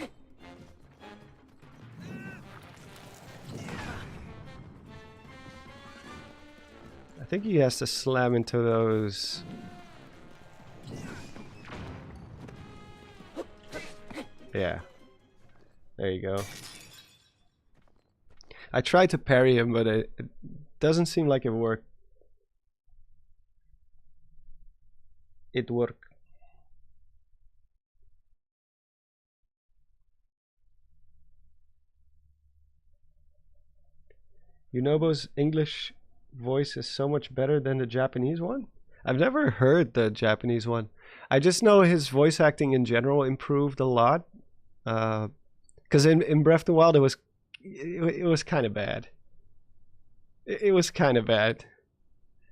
I think he has to slam into those... Yeah. There you go. I tried to parry him, but it doesn't seem like it worked. It worked. Yunobo's English voice is so much better than the Japanese one? I've never heard the Japanese one. I just know his voice acting in general improved a lot. Because in Breath of the Wild it was kind of bad. It was kind of bad.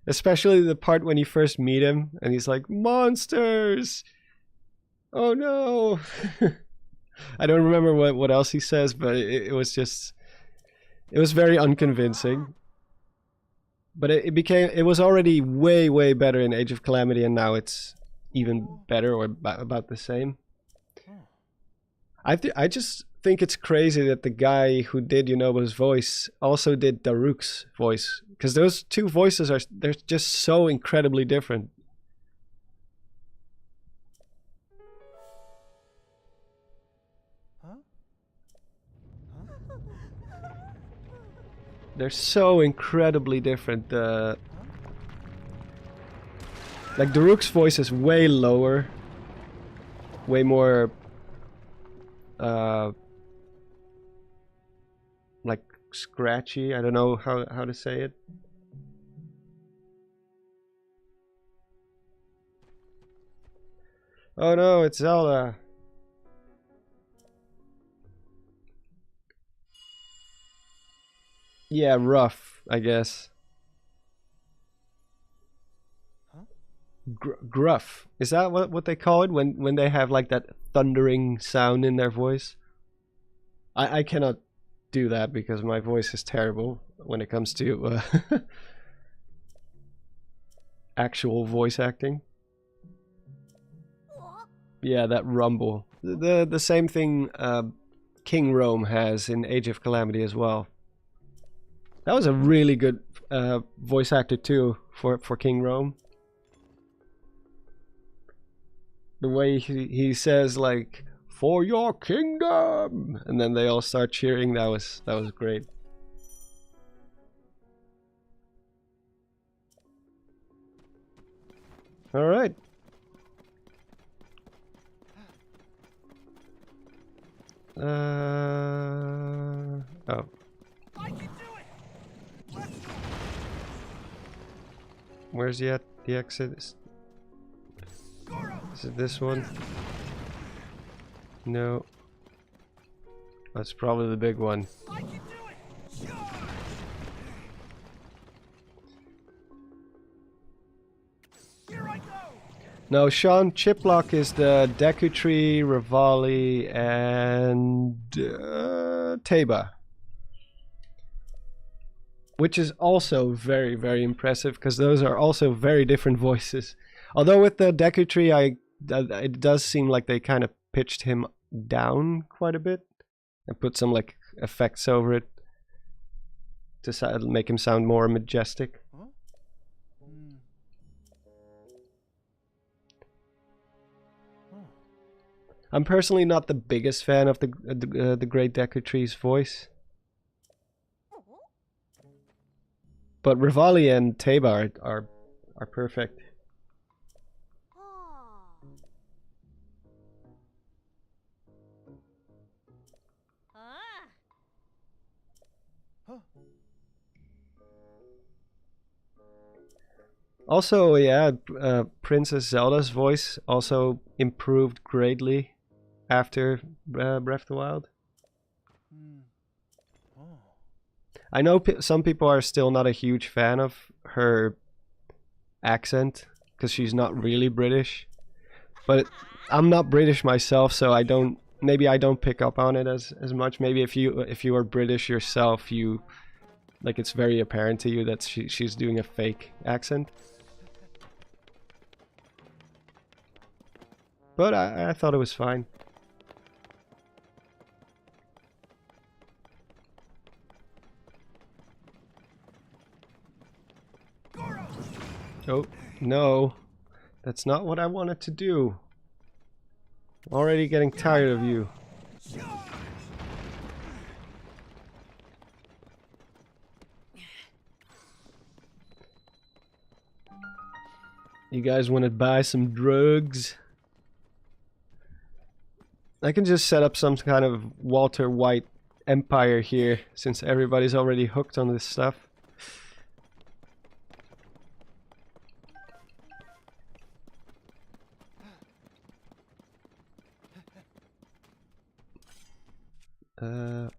Especially the part when you first meet him and he's like, monsters! Oh no! I don't remember what else he says, but it was just... It was very unconvincing. But it was already way better in Age of Calamity, and now it's even better or about the same. I just think it's crazy that the guy who did Yunobo's voice also did Daruk's voice, because those two voices they're just so incredibly different. They're so incredibly different. Like Daruk's voice is way lower, way more like scratchy. I don't know how to say it. Oh no, it's Zelda. Yeah, rough, I guess. Gruff. Is that what they call it when they have like that thundering sound in their voice? I cannot do that because my voice is terrible when it comes to actual voice acting. Yeah, that rumble. The same thing King Rome has in Age of Calamity as well. That was a really good voice actor too for King Rome. The way he says like, "For your kingdom," and then they all start cheering. That was great. All right. Oh. Where's the exit? Is it this one? No. That's probably the big one. No, Sean, Chiplock is the Deku Tree, Revali, and Teba. Which is also very, very impressive, because those are also very different voices. Although with the Deku Tree, it does seem like they kind of pitched him down quite a bit. And put some like effects over it to make him sound more majestic. I'm personally not the biggest fan of the Great Deku Tree's voice, but Revali and Teba are perfect. Also, yeah, Princess Zelda's voice also improved greatly after Breath of the Wild. I know some people are still not a huge fan of her accent because she's not really British, but I'm not British myself, so maybe I don't pick up on it as much. Maybe if you are British yourself, like it's very apparent to you that she's doing a fake accent. But I thought it was fine. Oh, no. That's not what I wanted to do. I'm already getting tired of you. You guys want to buy some drugs? I can just set up some kind of Walter White empire here, since everybody's already hooked on this stuff.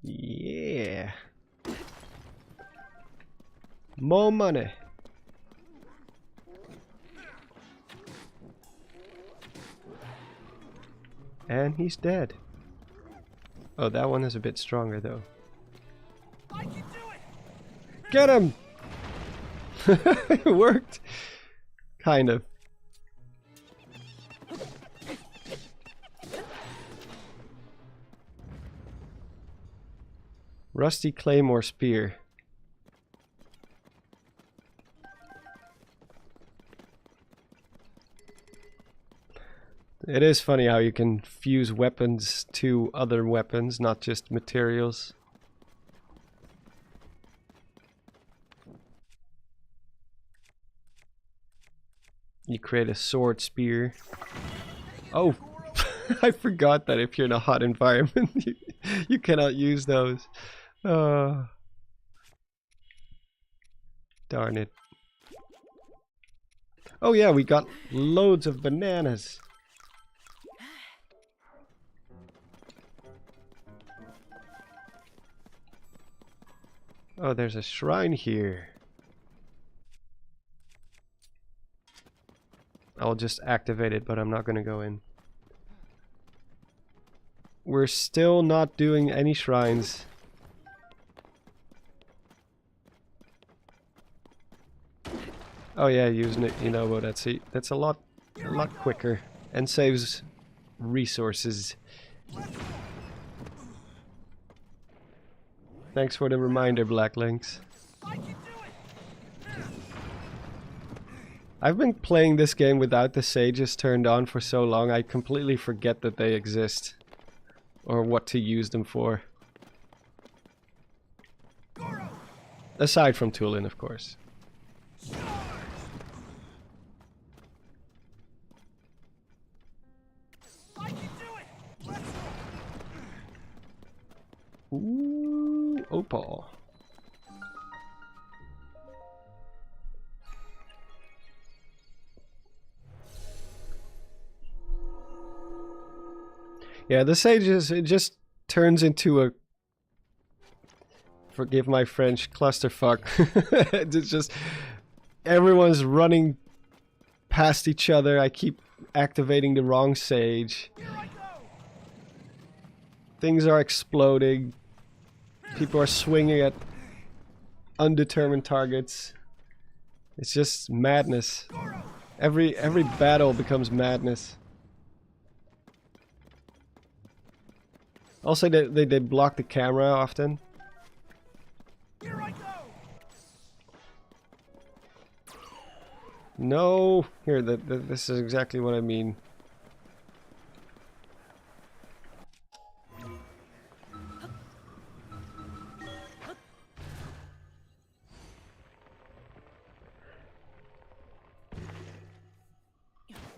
Yeah. More money. And he's dead. Oh, that one is a bit stronger though. I can do it. Get him! It worked. Kind of. Rusty Claymore Spear. It is funny how you can fuse weapons to other weapons, not just materials. You create a sword spear. Oh, I forgot that if you're in a hot environment, you cannot use those. Darn it. Oh yeah, we got loads of bananas. Oh, there's a shrine here. I'll just activate it, but I'm not gonna go in. We're still not doing any shrines. Oh yeah, using it, you know what? That's a lot quicker and saves resources. Thanks for the reminder, Black Lynx. I've been playing this game without the sages turned on for so long, I completely forget that they exist. Or what to use them for. Aside from Tulin, of course. Opal. Yeah, the Sages, it just turns into a, forgive my French, clusterfuck. It's just, everyone's running past each other. I keep activating the wrong Sage. Things are exploding. People are swinging at undetermined targets. It's just madness. Every battle becomes madness. Also, they block the camera often. No! Here, this is exactly what I mean.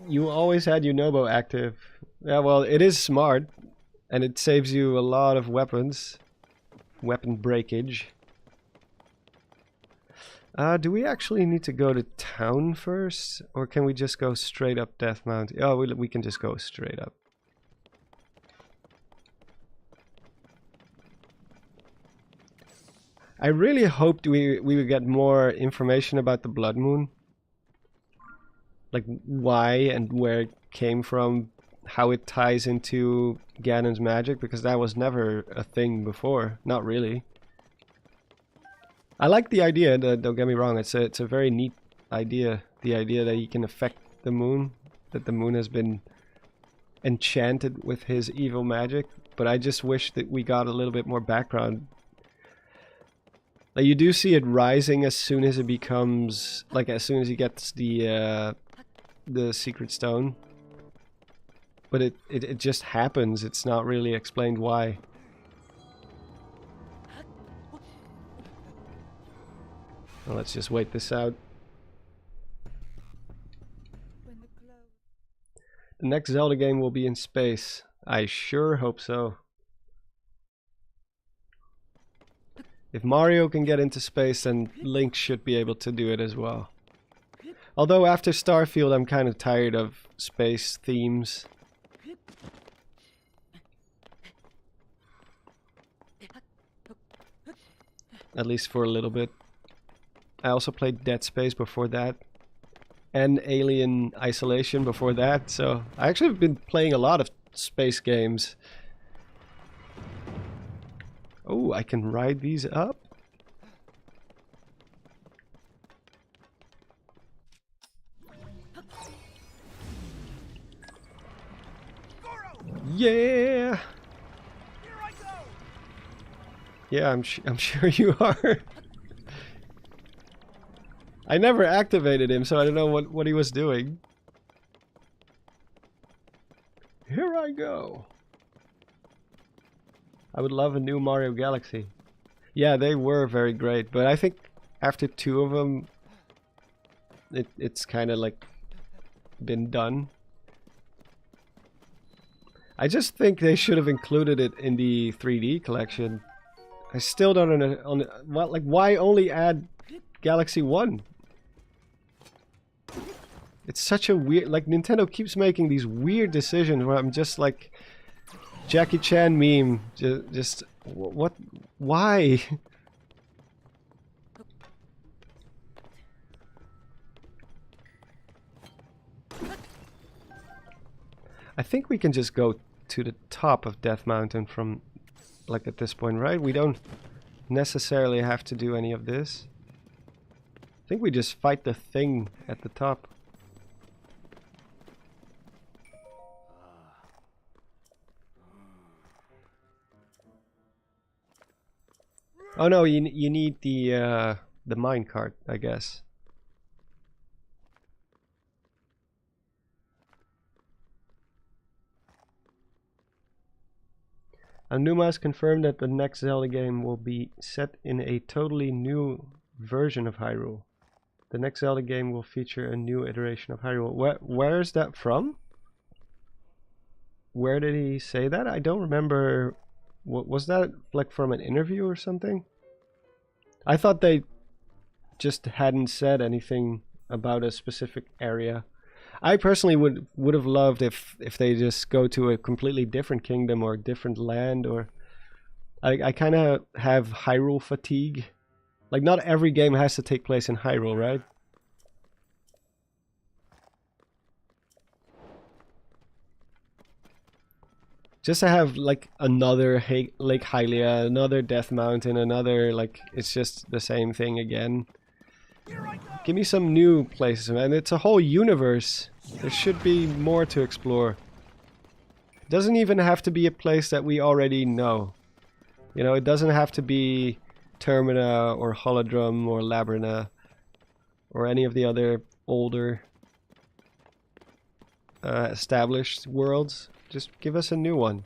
You always had Yunobo active. Yeah, well, it is smart. And it saves you a lot of weapons. Weapon breakage. Do we actually need to go to town first? Or can we just go straight up Deathmount? Oh, we can just go straight up. I really hoped we would get more information about the Blood Moon. Like why and where it came from. How it ties into Ganon's magic, because that was never a thing before. Not really. I like the idea, don't get me wrong, it's a very neat idea. The idea that he can affect the moon, that the moon has been enchanted with his evil magic, but I just wish that we got a little bit more background. Like, you do see it rising as soon as it becomes, like as soon as he gets the secret stone. But it just happens. It's not really explained why. Well, let's just wait this out. The next Zelda game will be in space. I sure hope so. If Mario can get into space, then Link should be able to do it as well. Although after Starfield, I'm kind of tired of space themes. At least for a little bit. I also played Dead Space before that. And Alien Isolation before that. So I actually have been playing a lot of space games. Oh, I can ride these up? Yeah! Yeah, I'm sure you are. I never activated him, so I don't know what he was doing. Here I go. I would love a new Mario Galaxy. Yeah, they were very great, but I think after 2 of them, it's kind of like been done. I just think they should have included it in the 3D collection. I still don't know, like, why only add Galaxy 1? It's such a weird, like, Nintendo keeps making these weird decisions where I'm just like, Jackie Chan meme, just what, why? I think we can just go to the top of Death Mountain from, like, at this point, right? We don't necessarily have to do any of this. I think we just fight the thing at the top. Oh no, you need the minecart, I guess. Anuma has confirmed that the next Zelda game will be set in a totally new version of Hyrule. The next Zelda game will feature a new iteration of Hyrule. Where is that from? Where did he say that? I don't remember. What was that, like, from an interview or something? I thought they just hadn't said anything about a specific area. I personally would have loved if they just go to a completely different kingdom or different land, or I kind of have Hyrule fatigue. Like, not every game has to take place in Hyrule, right? Just to have like another Lake Hylia, another Death Mountain, another, like, it's just the same thing again. Give me some new places, man. It's a whole universe. There should be more to explore. It doesn't even have to be a place that we already know. You know, it doesn't have to be Termina or Holodrum or Labyrinth or any of the other older established worlds. Just give us a new one.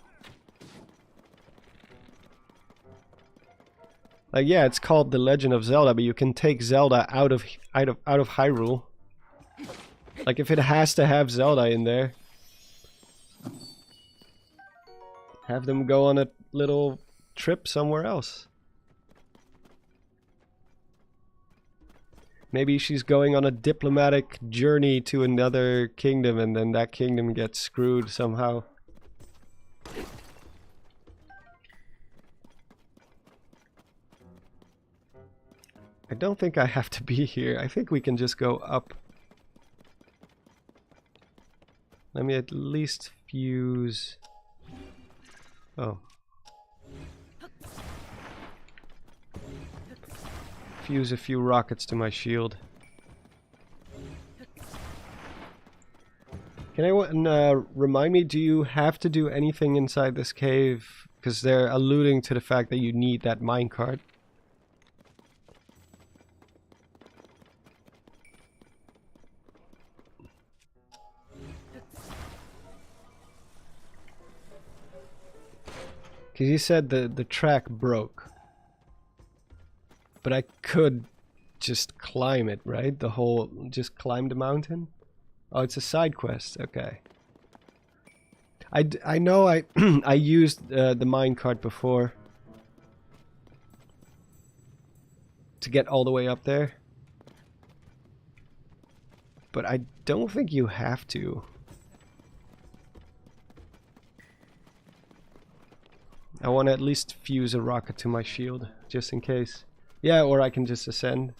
Like, yeah, it's called The Legend of Zelda, but you can take Zelda out of Hyrule. Like, if it has to have Zelda in there, have them go on a little trip somewhere else. Maybe she's going on a diplomatic journey to another kingdom, and then that kingdom gets screwed somehow. I don't think I have to be here. I think we can just go up. Let me at least fuse... Oh. Fuse a few rockets to my shield. Can anyone remind me, do you have to do anything inside this cave? Because they're alluding to the fact that you need that minecart. Because you said the track broke. But I could just climb it, right? The whole... just climb the mountain? Oh, it's a side quest. Okay. I know I I used the minecart before to get all the way up there. But I don't think you have to. I want to at least fuse a rocket to my shield, just in case. Yeah, or I can just ascend.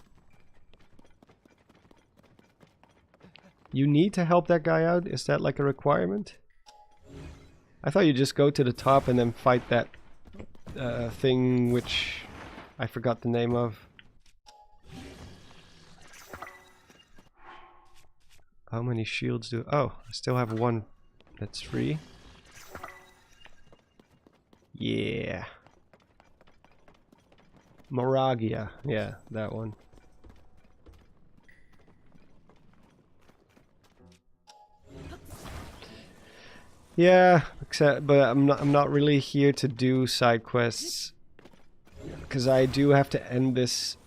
You need to help that guy out? Is that like a requirement? I thought you just go to the top and then fight that thing which I forgot the name of. How many shields do... Oh, I still have one that's free. Yeah. Moragia. Yeah, that one. Yeah, but I'm not really here to do side quests, because I do have to end this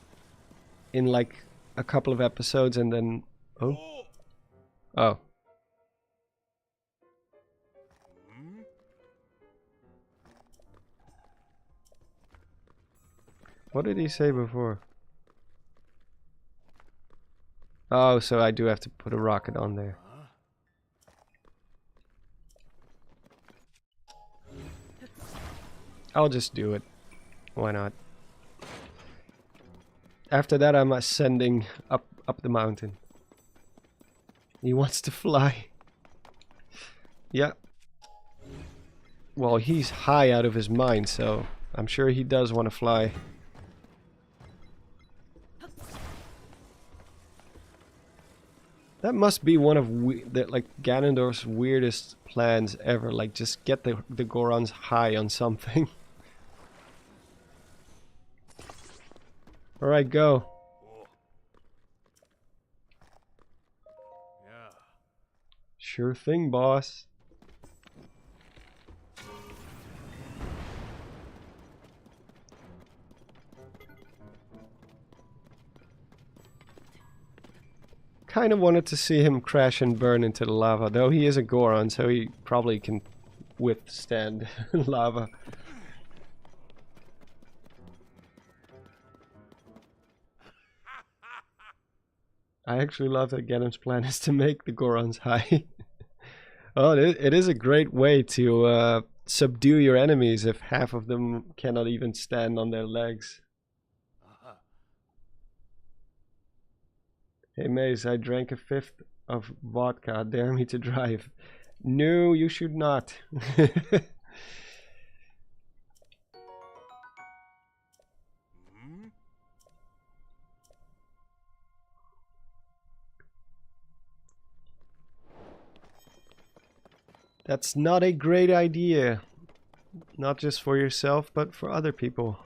in like a couple of episodes and then... Oh. What did he say before? Oh, so I do have to put a rocket on there. I'll just do it. Why not? After that, I'm ascending up the mountain. He wants to fly. Yeah. Well, he's high out of his mind, so I'm sure he does want to fly. That must be one of like Ganondorf's weirdest plans ever. Like, just get the Gorons high on something. All right, go. Yeah. Sure thing, boss. Kind of wanted to see him crash and burn into the lava, though he is a Goron, so he probably can withstand lava. I actually love that Ganem's plan is to make the Gorons high. Oh, it is a great way to subdue your enemies if half of them cannot even stand on their legs. Hey Maze, I drank a fifth of vodka. Dare me to drive. No, you should not. That's not a great idea. Not just for yourself, but for other people.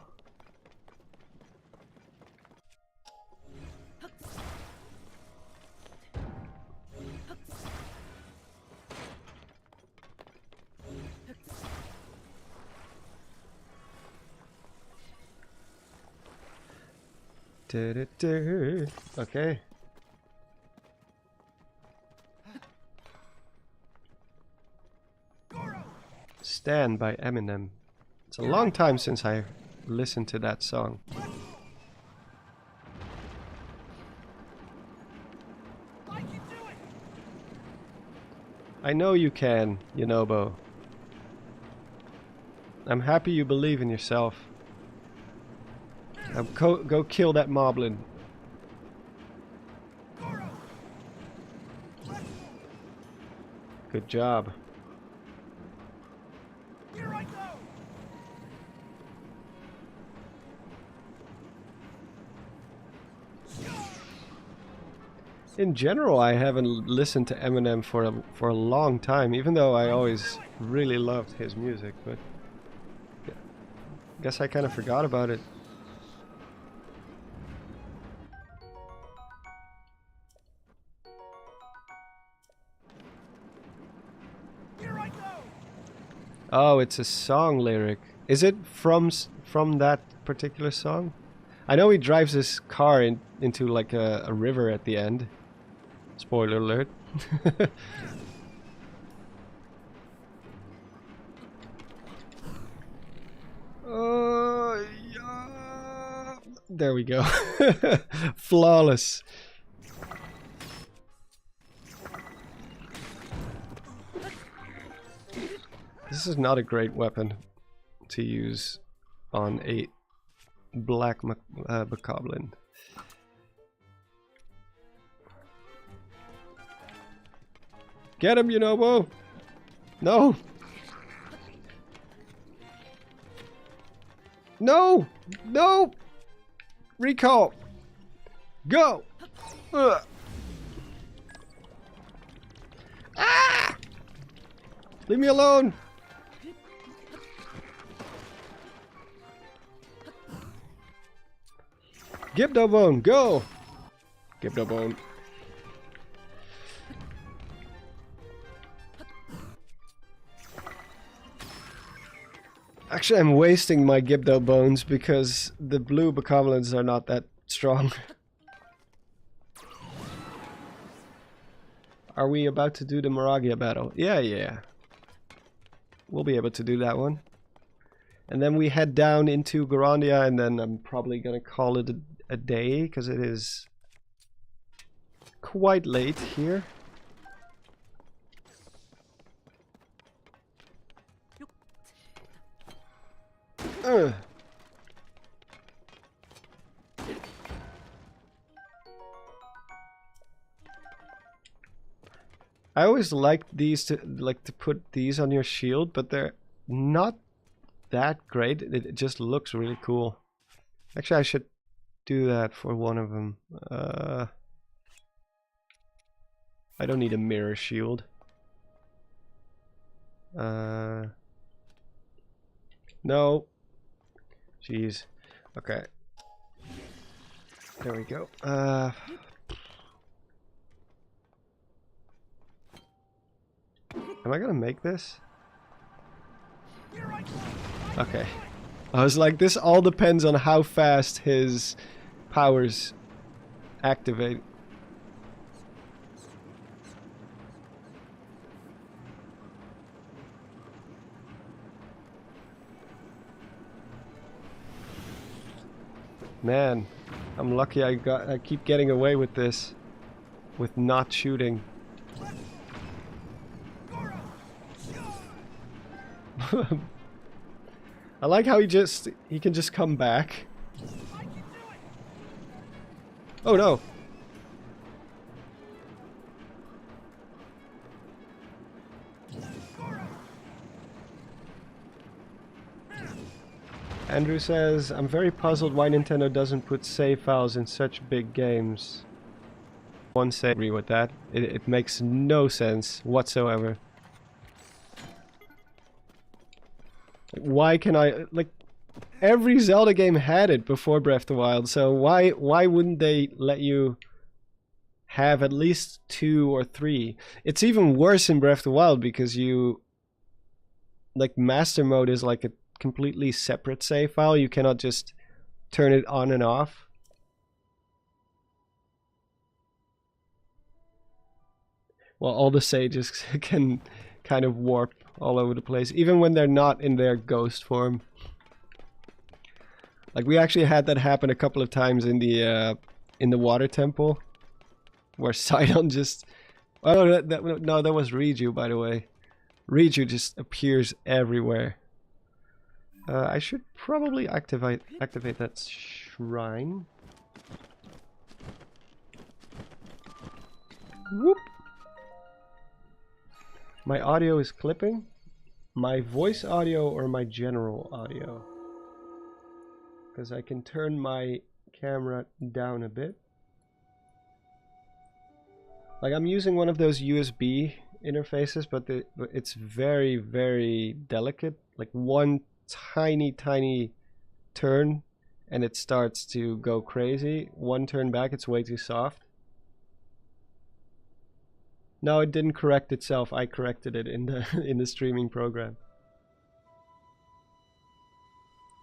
Okay. Stand by Eminem. It's a long time since I listened to that song. I know you can, Yunobo. I'm happy you believe in yourself. Now go kill that moblin. Good job. Here I go. In general, I haven't listened to Eminem for a long time, even though I always really loved his music, but I guess I kind of forgot about it. Oh, it's a song lyric. Is it from that particular song? I know he drives his car into like a river at the end. Spoiler alert. Yeah. There we go. Flawless. This is not a great weapon to use on a black bokoblin. Get him, Yunobo! No! No! No! Recall! Go! Ugh. Ah! Leave me alone! Gibdobone, go! Gibdobone. Actually, I'm wasting my Gibdobones because the blue bokoblins are not that strong. Are we about to do the Moragia battle? Yeah. We'll be able to do that one. And then we head down into Gorondia, and then I'm probably gonna call it a day, because it is quite late here. I always liked these to put these on your shield, but they're not that great. It just looks really cool. Actually, I should do that for one of them. I don't need a mirror shield. No. Jeez. Okay. There we go. Am I gonna make this? Okay. I was like, this all depends on how fast his powers activate. Man, I'm lucky I keep getting away with this. with not shooting. I like how he can just come back. Oh no. Andrew says, I'm very puzzled why Nintendo doesn't put save files in such big games. One say, agree with that. It makes no sense whatsoever. Why can I, like, every Zelda game had it before Breath of the Wild, so why wouldn't they let you have at least 2 or 3? It's even worse in Breath of the Wild because you, like, Master Mode is like a completely separate save file. You cannot just turn it on and off. Well, all the sages can kind of warp all over the place, even when they're not in their ghost form. Like, we actually had that happen a couple of times in the water temple, where Sidon just... Oh, no, that was Riju, by the way. Riju just appears everywhere. I should probably activate that shrine. Whoop. My audio is clipping. My voice audio or my general audio? Because I can turn my camera down a bit. Like, I'm using one of those USB interfaces, but it's very, very delicate. Like, one tiny turn and it starts to go crazy. One turn back, it's way too soft. No, it didn't correct itself. I corrected it in the streaming program.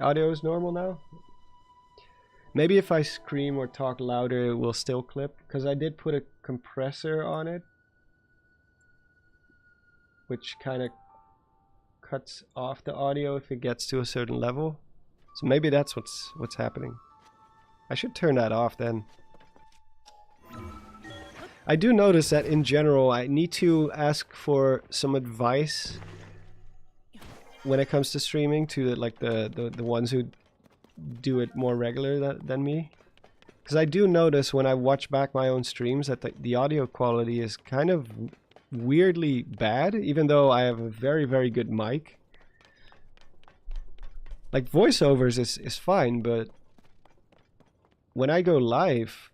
Audio is normal now. Maybe if I scream or talk louder, it will still clip, because I did put a compressor on it, which kind of cuts off the audio if it gets to a certain level. So maybe that's what's happening. I should turn that off then. I do notice that in general I need to ask for some advice when it comes to streaming to like the ones who do it more regular than me. Because I do notice when I watch back my own streams that the audio quality is kind of weirdly bad, even though I have a very, very good mic. Like, voiceovers is fine, but when I go live,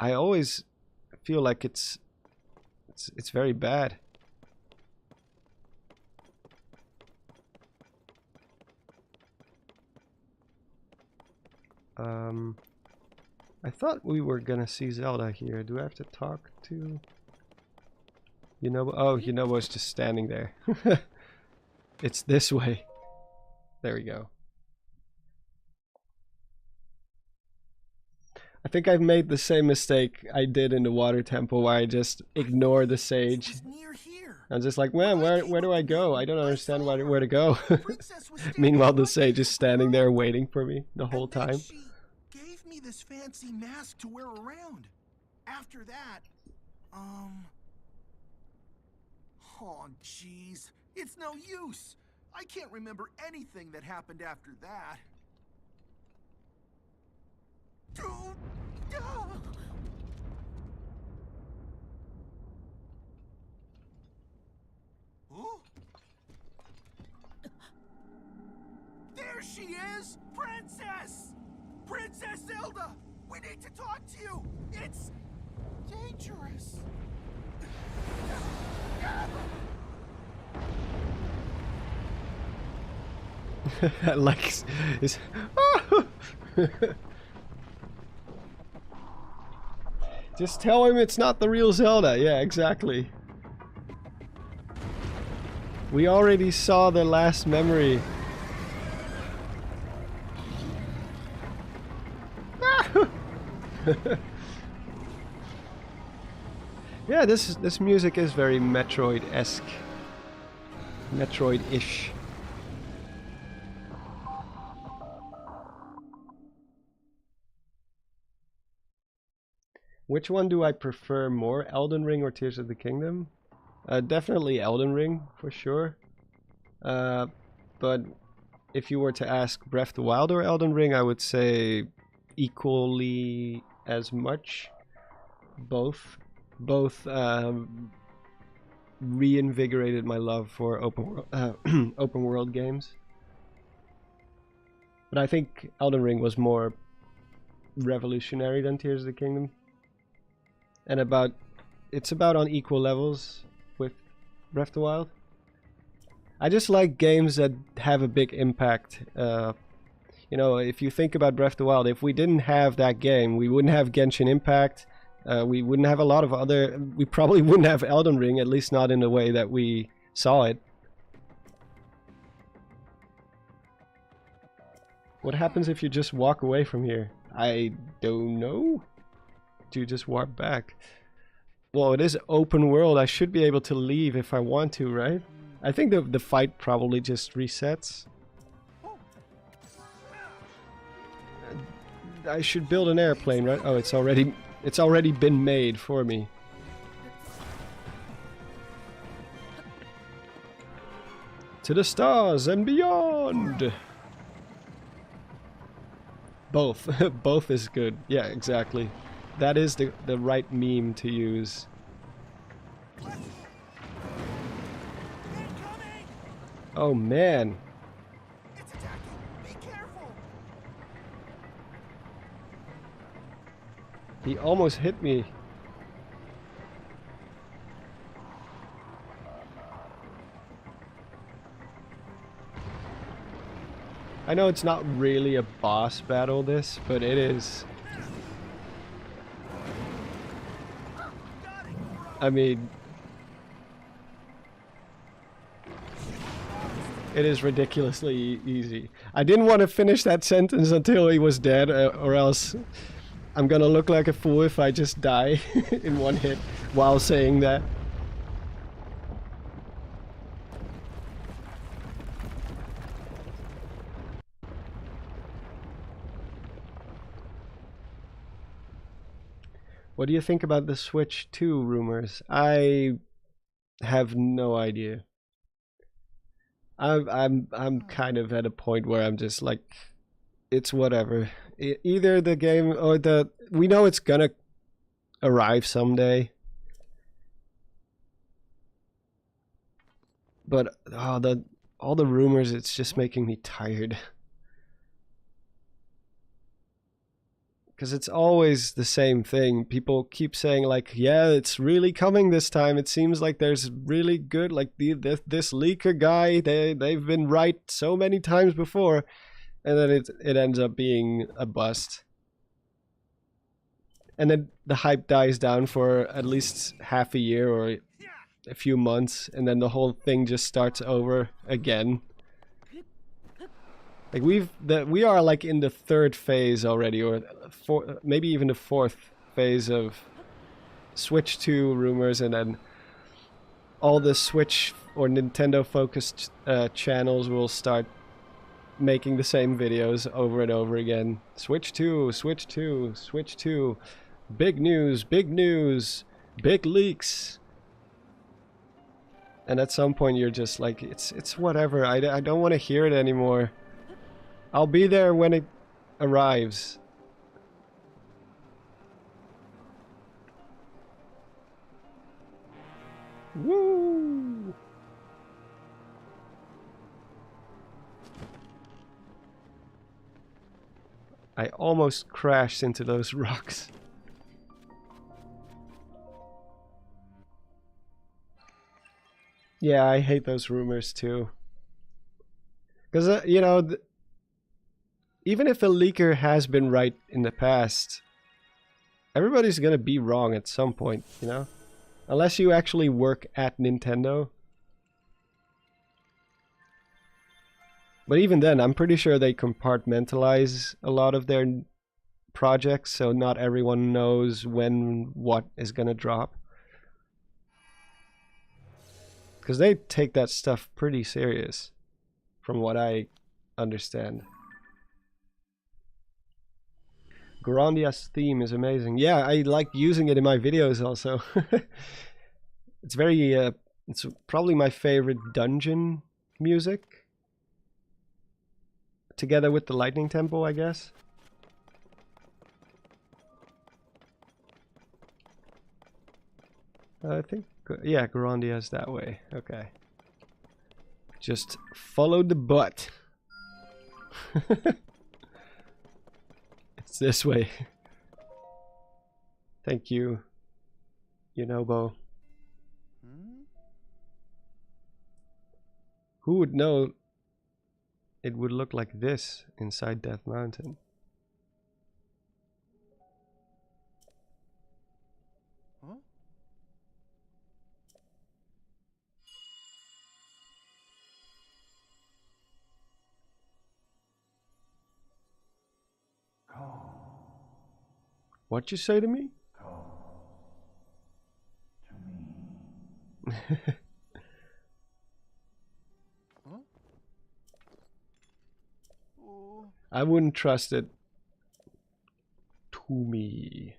I always feel like it's very bad. I thought we were gonna see Zelda here. Do I have to talk to Yunobo? Oh, Yunobo's just standing there. It's this way. There we go. I think I've made the same mistake I did in the water temple, where I just ignore the sage. I'm just like, man, where do I go? I don't understand where to go. Meanwhile, the sage is standing there waiting for me the whole time. She gave me this fancy mask to wear around. After that, oh, jeez, it's no use. I can't remember anything that happened after that. There she is! Princess! Princess Zelda! We need to talk to you! It's dangerous. Like, it's... Just tell him it's not the real Zelda. Yeah, exactly. We already saw the last memory. Yeah, this music is very Metroid-esque. Metroid-ish. Which one do I prefer more, Elden Ring or Tears of the Kingdom? Definitely Elden Ring, for sure. But if you were to ask Breath of the Wild or Elden Ring, I would say equally as much. Both reinvigorated my love for open world games. But I think Elden Ring was more revolutionary than Tears of the Kingdom. And it's about on equal levels with Breath of the Wild. I just like games that have a big impact. You know, if you think about Breath of the Wild, if we didn't have that game, we wouldn't have Genshin Impact. We wouldn't have a lot of other... We probably wouldn't have Elden Ring, at least not in the way that we saw it. What happens if you just walk away from here? I don't know. Do you just warp back? Well, it is open world. I should be able to leave if I want to, right? I think the fight probably just resets. I should build an airplane, right? Oh, it's already been made for me. To the stars and beyond. Both. Both is good. Yeah, exactly. That is the right meme to use. Oh man. It's attacking. Be careful. He almost hit me. I know it's not really a boss battle this, but it is. I mean, it is ridiculously easy. I didn't want to finish that sentence until he was dead, or else I'm gonna look like a fool if I just die in one hit while saying that. What do you think about the Switch 2 rumors? I have no idea. I'm kind of at a point where I'm just like, it's whatever. Either the game or we know it's gonna arrive someday. But all the rumors, it's just making me tired. Because it's always the same thing. People keep saying like, yeah, it's really coming this time. It seems like there's really good, like this leaker guy, they've been right so many times before. And then it ends up being a bust. And then the hype dies down for at least half a year or a few months. And then the whole thing just starts over again. Like we are like in the third phase already, or maybe even the fourth phase of Switch 2 rumors, and then all the Switch or Nintendo focused channels will start making the same videos over and over again. Switch 2, Switch 2, Switch 2, big news, big leaks. And at some point you're just like, it's whatever. I don't want to hear it anymore. I'll be there when it arrives. Woo! I almost crashed into those rocks. Yeah, I hate those rumors too. Because, you know, even if a leaker has been right in the past, everybody's gonna be wrong at some point, you know? Unless you actually work at Nintendo. But even then, I'm pretty sure they compartmentalize a lot of their projects, so not everyone knows when what is gonna drop. Because they take that stuff pretty serious, from what I understand. Garandia's theme is amazing. Yeah, I like using it in my videos also. It's very, it's probably my favorite dungeon music. Together with the Lightning Temple, I guess. I think, yeah, Garandia's that way. Okay. Just follow the butt. It's this way. Thank you, Yunobo. Who would know it would look like this inside Death Mountain? What'd you say to me? I wouldn't trust it. To me.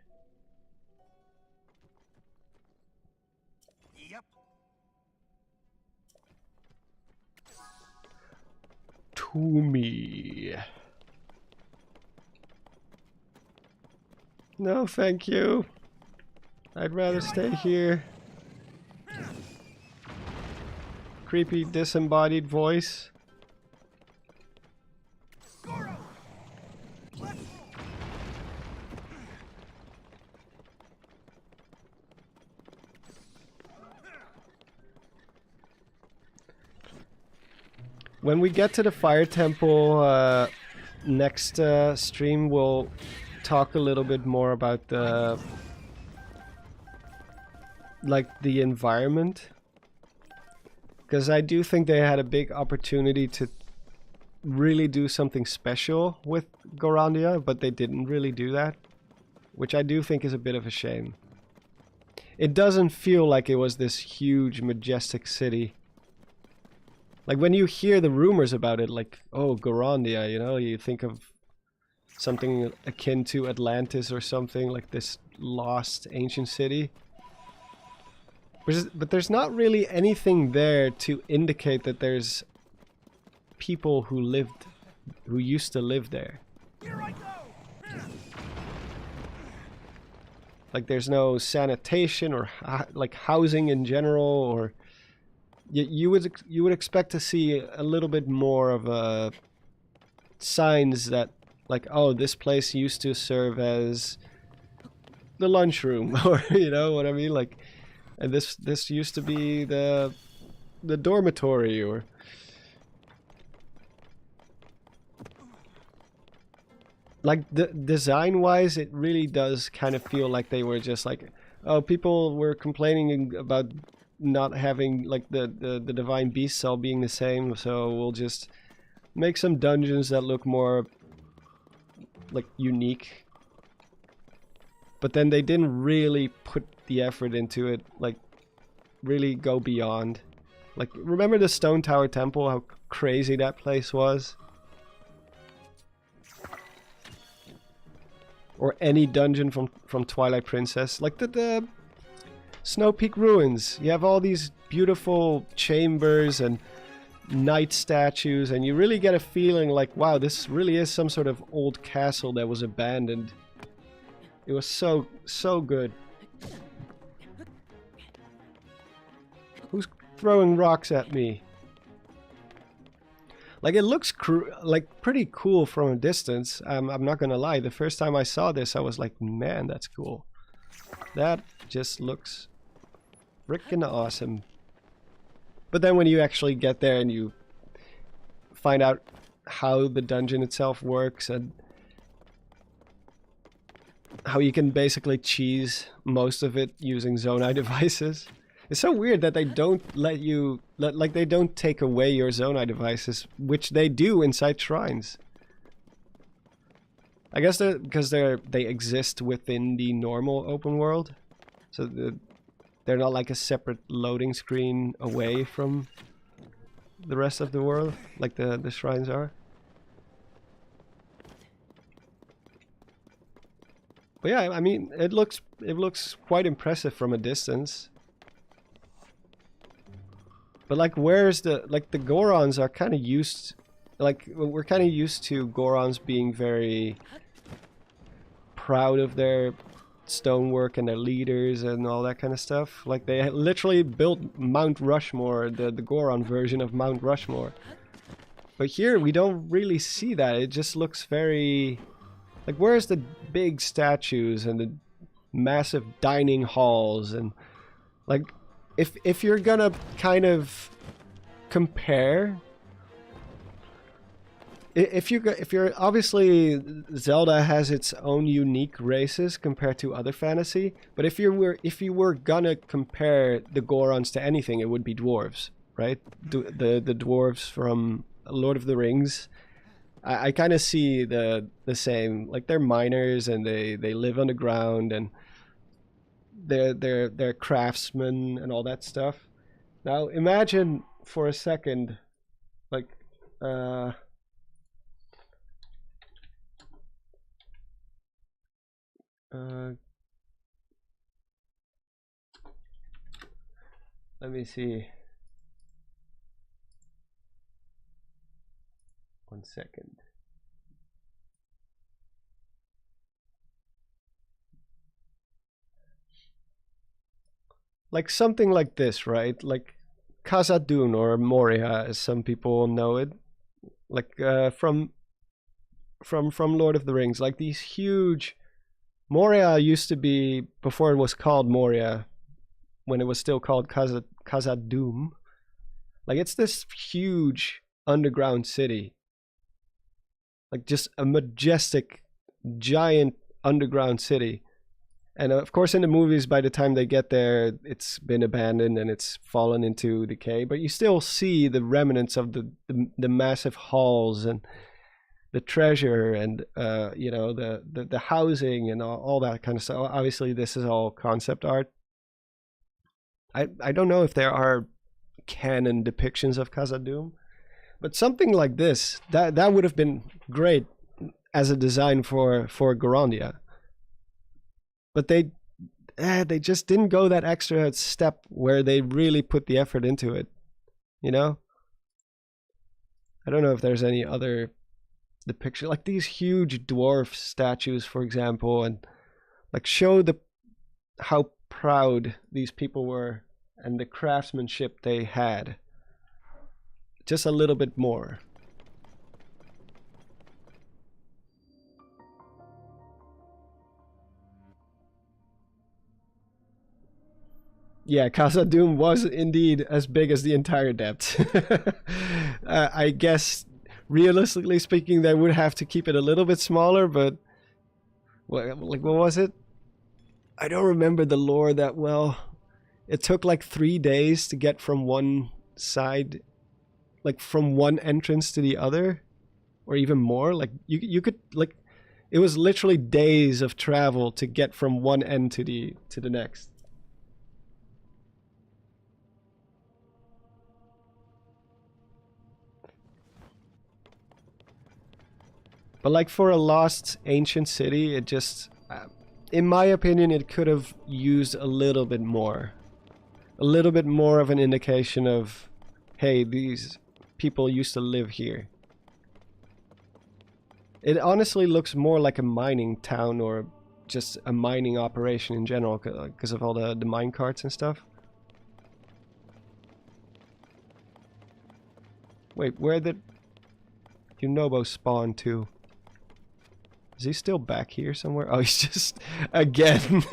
Yep. To me. No, thank you. I'd rather stay here. Creepy disembodied voice. When we get to the Fire Temple, next stream we'll talk a little bit more about the the environment, because I do think they had a big opportunity to really do something special with Gorandia, but they didn't really do that, which I do think is a bit of a shame. It doesn't feel like it was this huge majestic city. Like when you hear the rumors about it, like, oh, Gorandia, you know, you think of something akin to Atlantis or something, like this lost ancient city. But there's not really anything there to indicate that there's people who used to live there. Here I go. Like there's no sanitation or like housing in general, or you would expect to see a little bit more of signs that, like, oh, this place used to serve as the lunchroom, or you know what I mean, like, and this used to be the dormitory, or like design wise, it really does kind of feel like they were just like, oh, people were complaining about not having like the divine beast cell being the same, so we'll just make some dungeons that look more like unique. But then they didn't really put the effort into it, like really go beyond. Like, remember the Stone Tower Temple, how crazy that place was? Or any dungeon from Twilight Princess, like the Snow Peak Ruins. You have all these beautiful chambers and knight statues, and you really get a feeling like, wow, this really is some sort of old castle that was abandoned. It was so good. Who's throwing rocks at me? Like, it looks like pretty cool from a distance. I'm not gonna lie, the first time I saw this I was like, man, that's cool. That just looks freaking awesome. But then when you actually get there and you find out how the dungeon itself works and how you can basically cheese most of it using Zonai devices. It's so weird that they don't let you, like they don't take away your Zonai devices, which they do inside shrines. I guess because they exist within the normal open world, so they're not like a separate loading screen away from the rest of the world, like the shrines are. But yeah, I mean, it looks quite impressive from a distance. But like, where's the the Gorons are kind of used, like we're kind of used to Gorons being very proud of their stonework and their leaders and all that kind of stuff. Like they literally built Mount Rushmore, the Goron version of Mount Rushmore. But here we don't really see that. It just looks very like, where's the big statues and the massive dining halls, and like if you're gonna kind of compare, if you're obviously, Zelda has its own unique races compared to other fantasy, but if you were gonna compare the Gorons to anything, it would be dwarves, right? The dwarves from Lord of the Rings. I kind of see the same, like they're miners and they live underground and they're craftsmen and all that stuff. Now imagine for a second, like let me see. 1 second. Like something like this, right? Like Khazad-dûm or Moria, as some people know it. Like from Lord of the Rings. Like these huge. Moria used to be, before it was called Moria, when it was still called Khazad-dûm. Like it's this huge underground city. Like just a majestic, giant underground city. And of course in the movies, by the time they get there, it's been abandoned and it's fallen into decay. But you still see the remnants of the massive halls and the treasure and you know, the housing and all that kind of stuff. Obviously this is all concept art. I don't know if there are canon depictions of Khazad-dûm. But something like this, that would have been great as a design for Gorondia. But they just didn't go that extra step where they really put the effort into it, you know? I don't know if there's any other depiction, like these huge dwarf statues, for example, and like show how proud these people were and the craftsmanship they had. Just a little bit more. Yeah, Khazad-dûm was indeed as big as the entire depth. I guess, realistically speaking, they would have to keep it a little bit smaller, but what was it? I don't remember the lore that well. It took like 3 days to get from one side, like from one entrance to the other, or even more. Like you could, like, it was literally days of travel to get from one end to the next. But like for a lost ancient city, it just, in my opinion, it could have used a little bit more of an indication of, hey, these people used to live here. It honestly looks more like a mining town or just a mining operation in general because of all the mine carts and stuff. Wait, where did Yunobo spawn to? Is he still back here somewhere? Oh, he's just, again.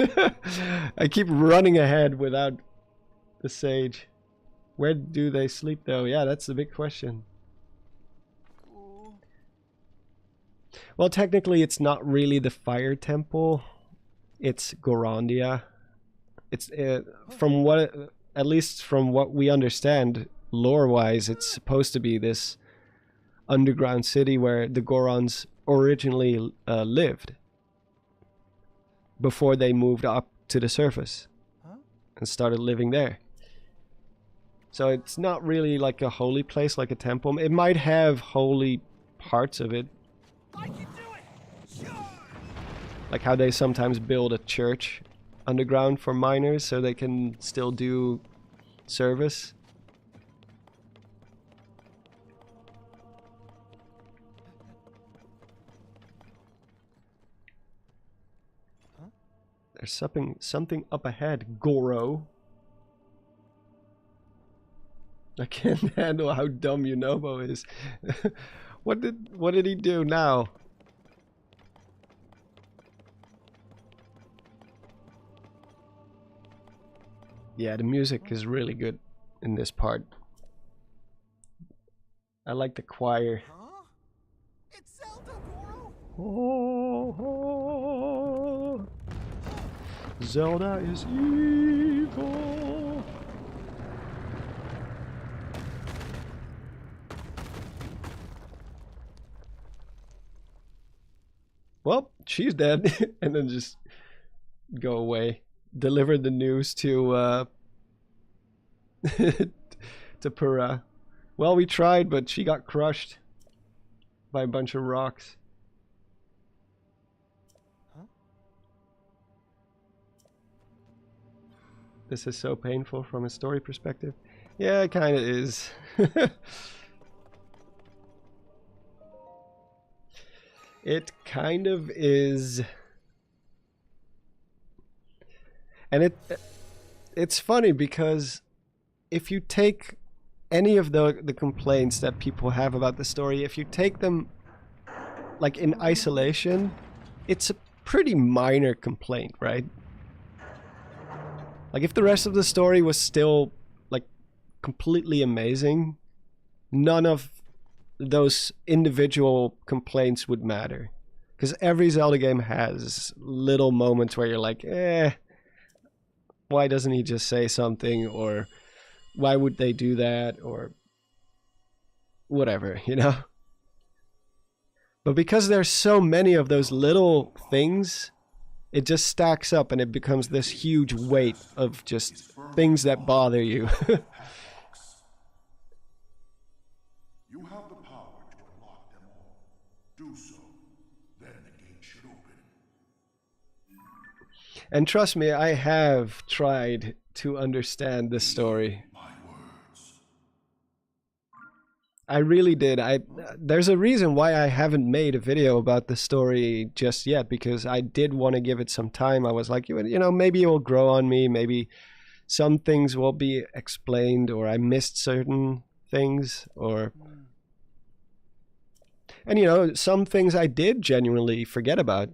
I keep running ahead without the sage. Where do they sleep though? Yeah, that's the big question. Well, technically it's not really the fire temple. It's Gorondia. It's from what, at least from what we understand lore-wise, it's supposed to be this underground city where the Gorons originally lived before they moved up to the surface and started living there. So it's not really like a holy place, like a temple. It might have holy parts of it. I can do it! Sure! Like how they sometimes build a church underground for miners so they can still do service. There's something up ahead, Goro. I can't handle how dumb Yunobo is. What did he do now? Yeah, the music is really good in this part. I like the choir. Huh? It's Zelda, Goro! Oh, Zelda is evil. Well, she's dead, and then just go away. Deliver the news to to Purah. Well, we tried, but she got crushed by a bunch of rocks. Huh? This is so painful from a story perspective. Yeah, it kind of is. It kind of is. And it's funny because if you take any of the complaints that people have about the story, if you take them like in isolation, it's a pretty minor complaint, right? Like if the rest of the story was still like completely amazing, none of those individual complaints would matter. Because every Zelda game has little moments where you're like, why doesn't he just say something? Or why would they do that? Or whatever, you know? But because there's so many of those little things, it just stacks up and it becomes this huge weight of just things that bother you. You have the power to unlock them all. Do so, then the gate should open. And trust me, I have tried to understand this story. My words. I really did. There's a reason why I haven't made a video about the story just yet, because I did want to give it some time. I was like, you know, maybe it will grow on me. Maybe some things will be explained, or I missed certain things, or... And, you know, some things I did genuinely forget about.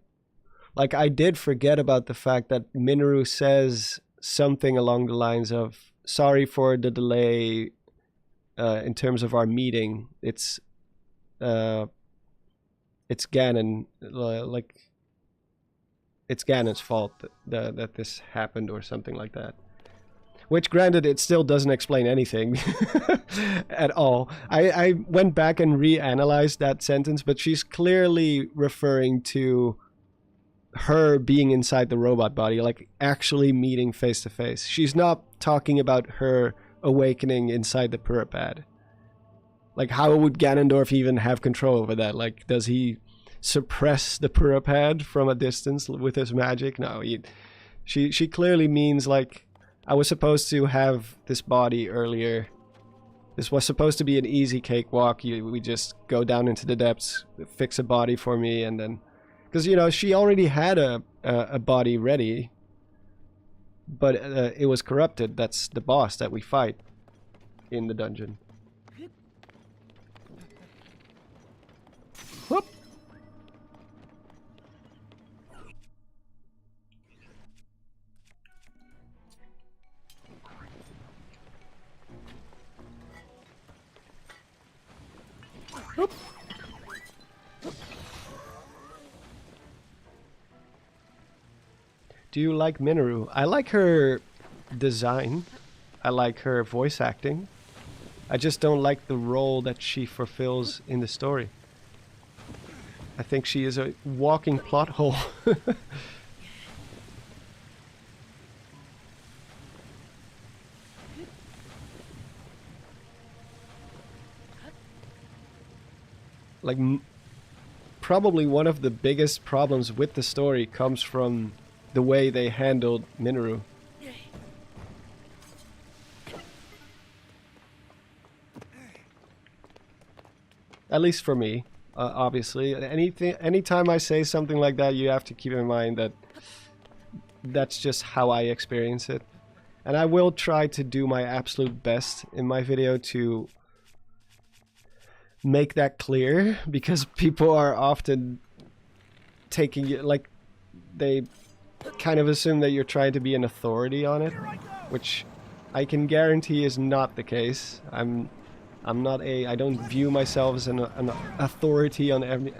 Like, I did forget about the fact that Minoru says something along the lines of, sorry for the delay in terms of our meeting. It's Ganon, like, it's Ganon's fault that this happened or something like that. Which, granted, it still doesn't explain anything at all. I went back and reanalyzed that sentence, but she's clearly referring to her being inside the robot body, like actually meeting face to face. She's not talking about her awakening inside the Purah Pad. Like, how would Ganondorf even have control over that? Like, does he suppress the Purah Pad from a distance with his magic? No, she clearly means, like, I was supposed to have this body earlier. This was supposed to be an easy cakewalk. We just go down into the depths, fix a body for me, and then... Because, you know, she already had a body ready, but it was corrupted. That's the boss that we fight in the dungeon. Whoop! Whoop! Do you like Minoru? I like her design. I like her voice acting. I just don't like the role that she fulfills in the story. I think she is a walking plot hole. Like, probably one of the biggest problems with the story comes from the way they handled Minoru. At least for me, obviously. Anytime I say something like that, you have to keep in mind that that's just how I experience it. And I will try to do my absolute best in my video to make that clear, because people are often taking it like they kind of assume that you're trying to be an authority on it, which I can guarantee is not the case. I don't view myself as an authority on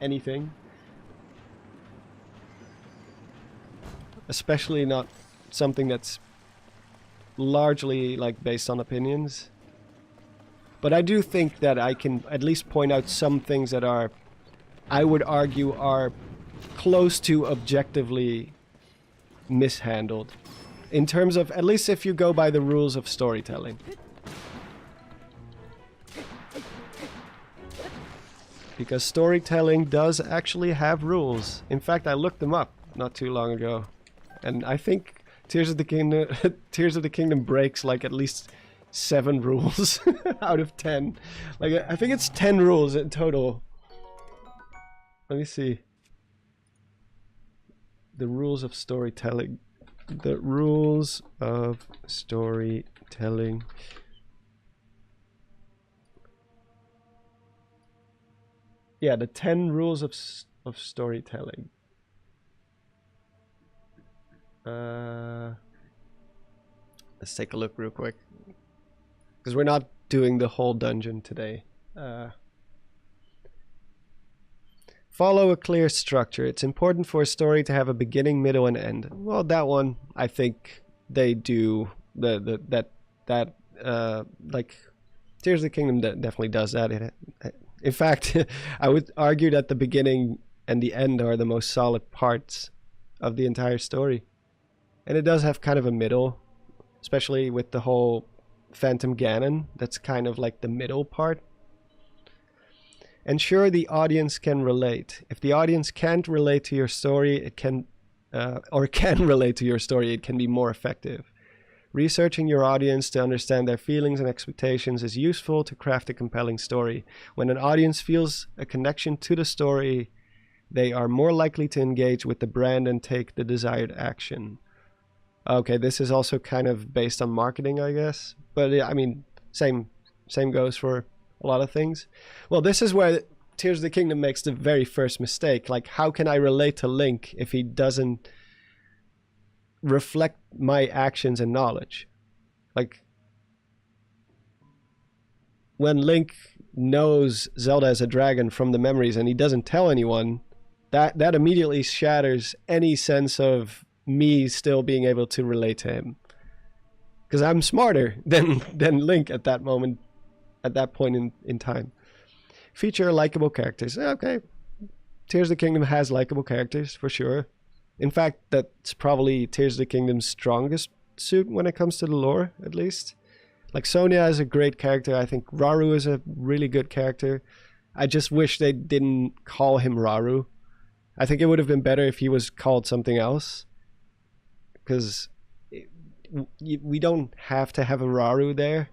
anything. Especially not something that's largely like based on opinions. But I do think that I can at least point out some things that are, I would argue, are close to objectively mishandled. In terms of, at least if you go by the rules of storytelling. Because storytelling does actually have rules. In fact, I looked them up not too long ago. And I think Tears of the Kingdom breaks like at least 7 rules out of 10. Like, I think it's 10 rules in total. Let me see. The rules of storytelling. The rules of storytelling. Yeah, the 10 rules of storytelling. Let's take a look real quick, because we're not doing the whole dungeon today. Follow a clear structure. It's important for a story to have a beginning, middle, and end. Well, that one I think they do. Like Tears of the Kingdom definitely does that. In fact, I would argue that the beginning and the end are the most solid parts of the entire story. And it does have kind of a middle, especially with the whole Phantom Ganon. That's kind of like the middle part. Ensure the audience can relate. If the audience can't relate to your story, it can relate to your story, it can be more effective. Researching your audience to understand their feelings and expectations is useful to craft a compelling story. When an audience feels a connection to the story, they are more likely to engage with the brand and take the desired action. Okay, this is also kind of based on marketing, I guess. But I mean, same goes for a lot of things. Well, this is where Tears of the Kingdom makes the very first mistake. Like, how can I relate to Link if he doesn't reflect my actions and knowledge? Like, when Link knows Zelda is a dragon from the memories and he doesn't tell anyone, that immediately shatters any sense of me still being able to relate to him, because I'm smarter than Link at that moment, at that point in time. Feature likable characters. Okay, Tears of the Kingdom has likable characters for sure. In fact, that's probably Tears of the Kingdom's strongest suit when it comes to the lore, at least. Like, Sonia is a great character. I think Rauru is a really good character. I just wish they didn't call him Rauru. I think it would have been better if he was called something else, because we don't have to have a Rauru there.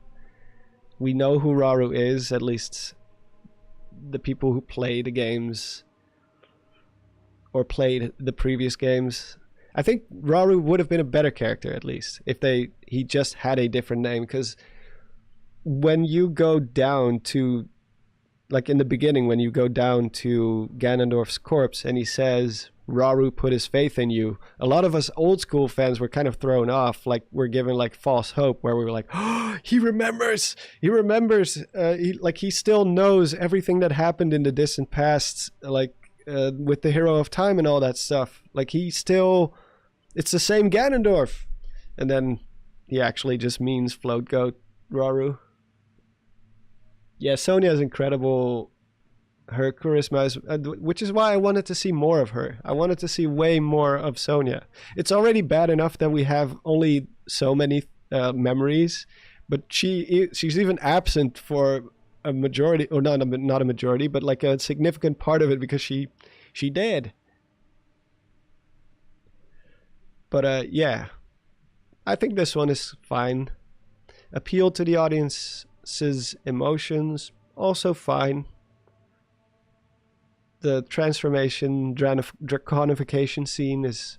We know who Rauru is, at least the people who play the games or played the previous games. I think Rauru would have been a better character, at least, if he just had a different name, because when you go down to, like in the beginning, when you go down to Ganondorf's corpse and he says, Rauru put his faith in you, a lot of us old school fans were kind of thrown off, like we're given like false hope, where we were like, oh, he remembers, he still knows everything that happened in the distant past, like with the Hero of Time and all that stuff. Like, it's the same Ganondorf. And then he actually just means float goat Rauru. Yeah, Sonia is incredible. Her charisma is, which is why I wanted to see more of her. I wanted to see way more of Sonia. It's already bad enough that we have only so many memories, but she's even absent for a majority, or not a majority, but like a significant part of it, because she did. But yeah, I think this one is fine. Appeal to the audience's emotions, also fine. The transformation, draconification scene is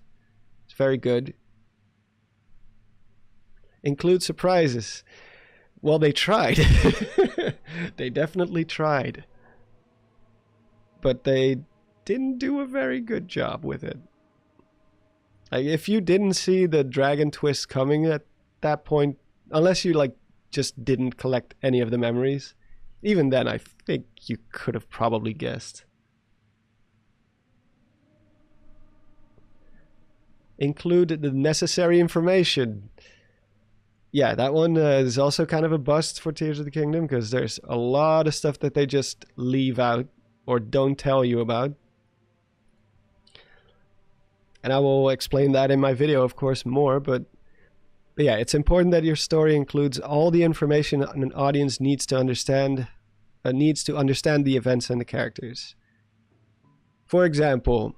very good. Include surprises. Well, they tried. They definitely tried. But they didn't do a very good job with it. Like, if you didn't see the dragon twist coming at that point, unless you like just didn't collect any of the memories, even then I think you could have probably guessed. Include the necessary information. Yeah, that one is also kind of a bust for Tears of the Kingdom, because there's a lot of stuff that they just leave out or don't tell you about. And I will explain that in my video, of course, more, but yeah, it's important that your story includes all the information an audience needs to understand the events and the characters. For example,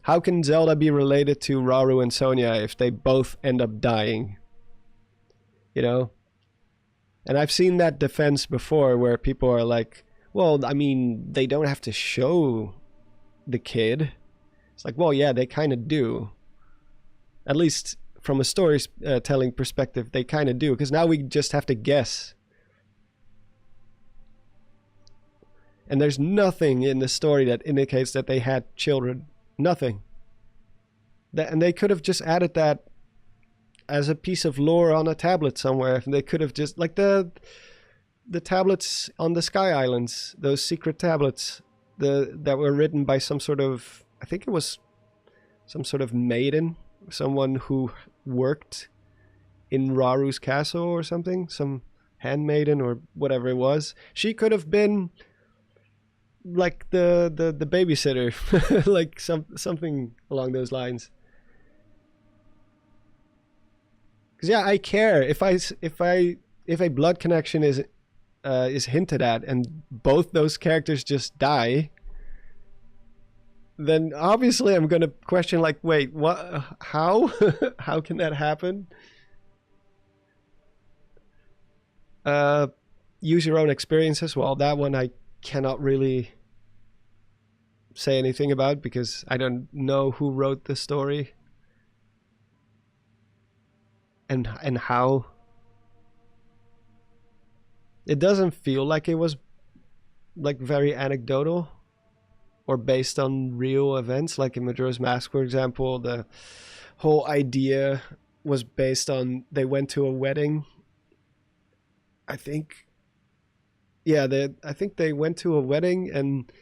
how can Zelda be related to Rauru and Sonia if they both end up dying? You know? And I've seen that defense before where people are like, well, I mean, they don't have to show the kid. It's like, well, yeah, they kind of do. At least from a storytelling perspective, they kind of do. Because now we just have to guess. And there's nothing in the story that indicates that they had children. Nothing. And they could have just added that as a piece of lore on a tablet somewhere. They could have just, like the tablets on the Sky Islands, those secret tablets that were written by some sort of, I think it was some sort of maiden, someone who worked in Rauru's castle or something, some handmaiden or whatever it was. She could have been like the babysitter, like something along those lines. Because yeah, I care if a blood connection is hinted at and both those characters just die, then obviously I'm gonna question, like, wait, what? How? How can that happen? Use your own experiences. Well, that one I cannot really say anything about because I don't know who wrote the story and how. It doesn't feel like it was like very anecdotal or based on real events, like in Majora's Mask, for example. The whole idea was based on, they went to a wedding, I think. Yeah, I think they went to a wedding and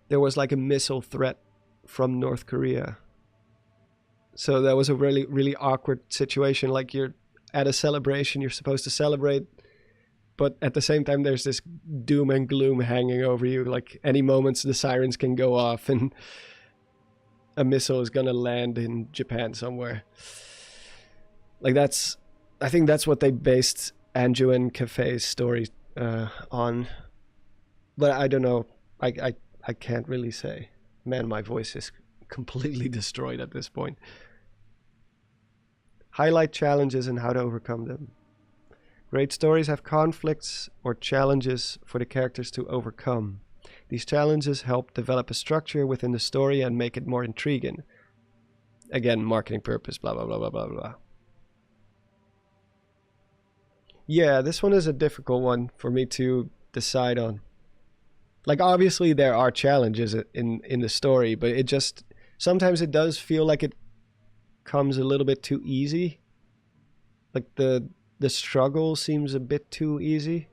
there was like a missile threat from North Korea. So that was a really, really awkward situation. Like, you're at a celebration, you're supposed to celebrate, but at the same time there's this doom and gloom hanging over you. Like, any moments the sirens can go off and a missile is gonna land in Japan somewhere. Like, I think that's what they based Anju and Kafei's story on. But I don't know. I can't really say. Man, my voice is completely destroyed at this point. Highlight challenges and how to overcome them. Great stories have conflicts or challenges for the characters to overcome. These challenges help develop a structure within the story and make it more intriguing. Again, marketing purpose, blah, blah, blah, blah, blah, blah. Yeah, this one is a difficult one for me to decide on. Like, obviously there are challenges in the story, but it just, sometimes it does feel like it comes a little bit too easy. Like the struggle seems a bit too easy.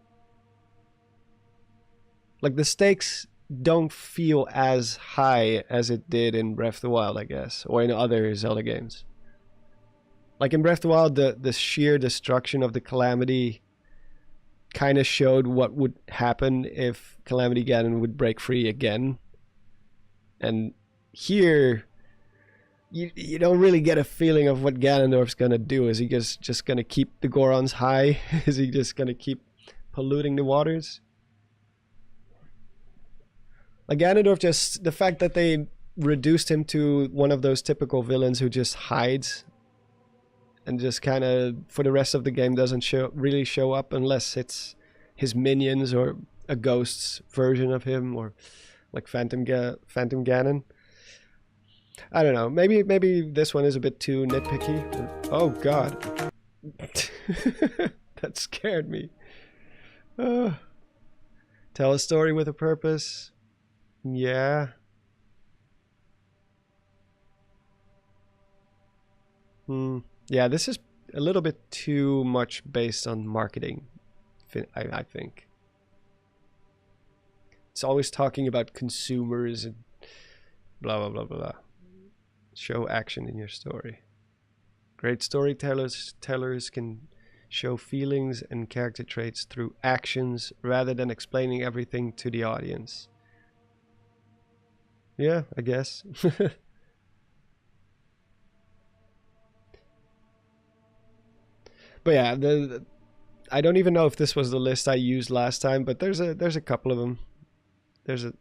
Like, the stakes don't feel as high as it did in Breath of the Wild, I guess, or in other Zelda games. Like, in Breath of the Wild, the sheer destruction of the Calamity kind of showed what would happen if Calamity Ganon would break free again. And here, you don't really get a feeling of what Ganondorf's gonna do. Is he just gonna keep the Gorons high? Is he just gonna keep polluting the waters? Like Ganondorf, just the fact that they reduced him to one of those typical villains who just hides and just kind of for the rest of the game doesn't really show up unless it's his minions or a ghost's version of him, or like Phantom Ganon. I don't know. Maybe this one is a bit too nitpicky. Oh god. That scared me. Tell a story with a purpose. Yeah. Yeah, this is a little bit too much based on marketing, I think. It's always talking about consumers and blah, blah, blah, blah. Show action in your story. Great storytellers can show feelings and character traits through actions rather than explaining everything to the audience. Yeah, I guess. But yeah, I don't even know if this was the list I used last time, but there's a couple of them. There's a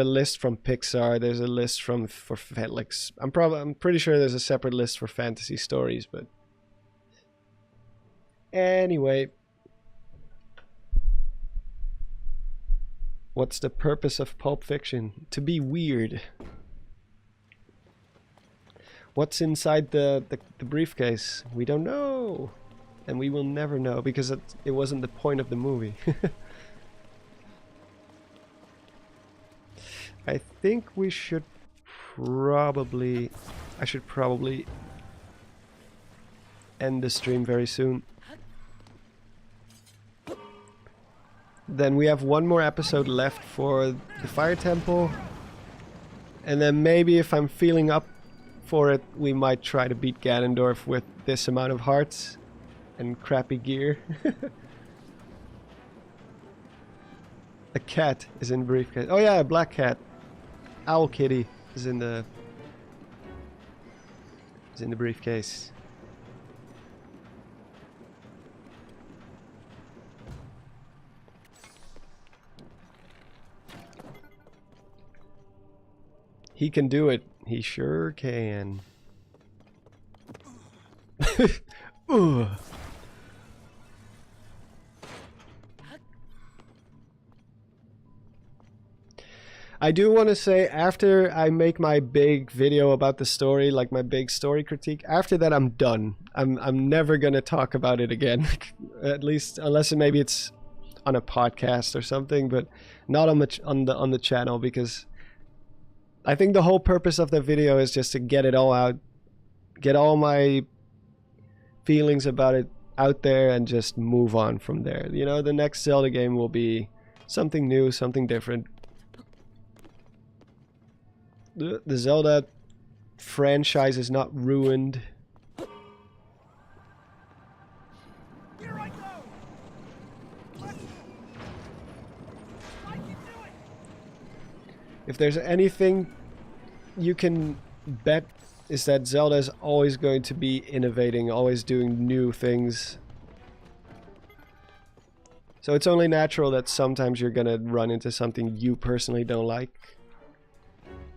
list from Pixar. There's a list for like I'm pretty sure there's a separate list for fantasy stories, but anyway, what's the purpose of Pulp Fiction? To be weird. What's inside the briefcase? We don't know. And we will never know because it wasn't the point of the movie. I think we should probably... I should probably end the stream very soon. Then we have one more episode left for the Fire Temple. And then maybe if I'm feeling up for it, we might try to beat Ganondorf with this amount of hearts and crappy gear. A cat is in the briefcase. Oh yeah, a black cat. Owl Kitty is in the briefcase. He can do it. He sure can. Ugh. I do want to say, after I make my big video about the story, like my big story critique, after that I'm done. I'm never gonna talk about it again. At least unless maybe it's on a podcast or something, but not on the channel, because I think the whole purpose of the video is just to get it all out, get all my feelings about it out there, and just move on from there. You know, the next Zelda game will be something new, something different. The Zelda franchise is not ruined. Here I go. I can do it. If there's anything you can bet, is that Zelda is always going to be innovating, always doing new things. So it's only natural that sometimes you're gonna run into something you personally don't like.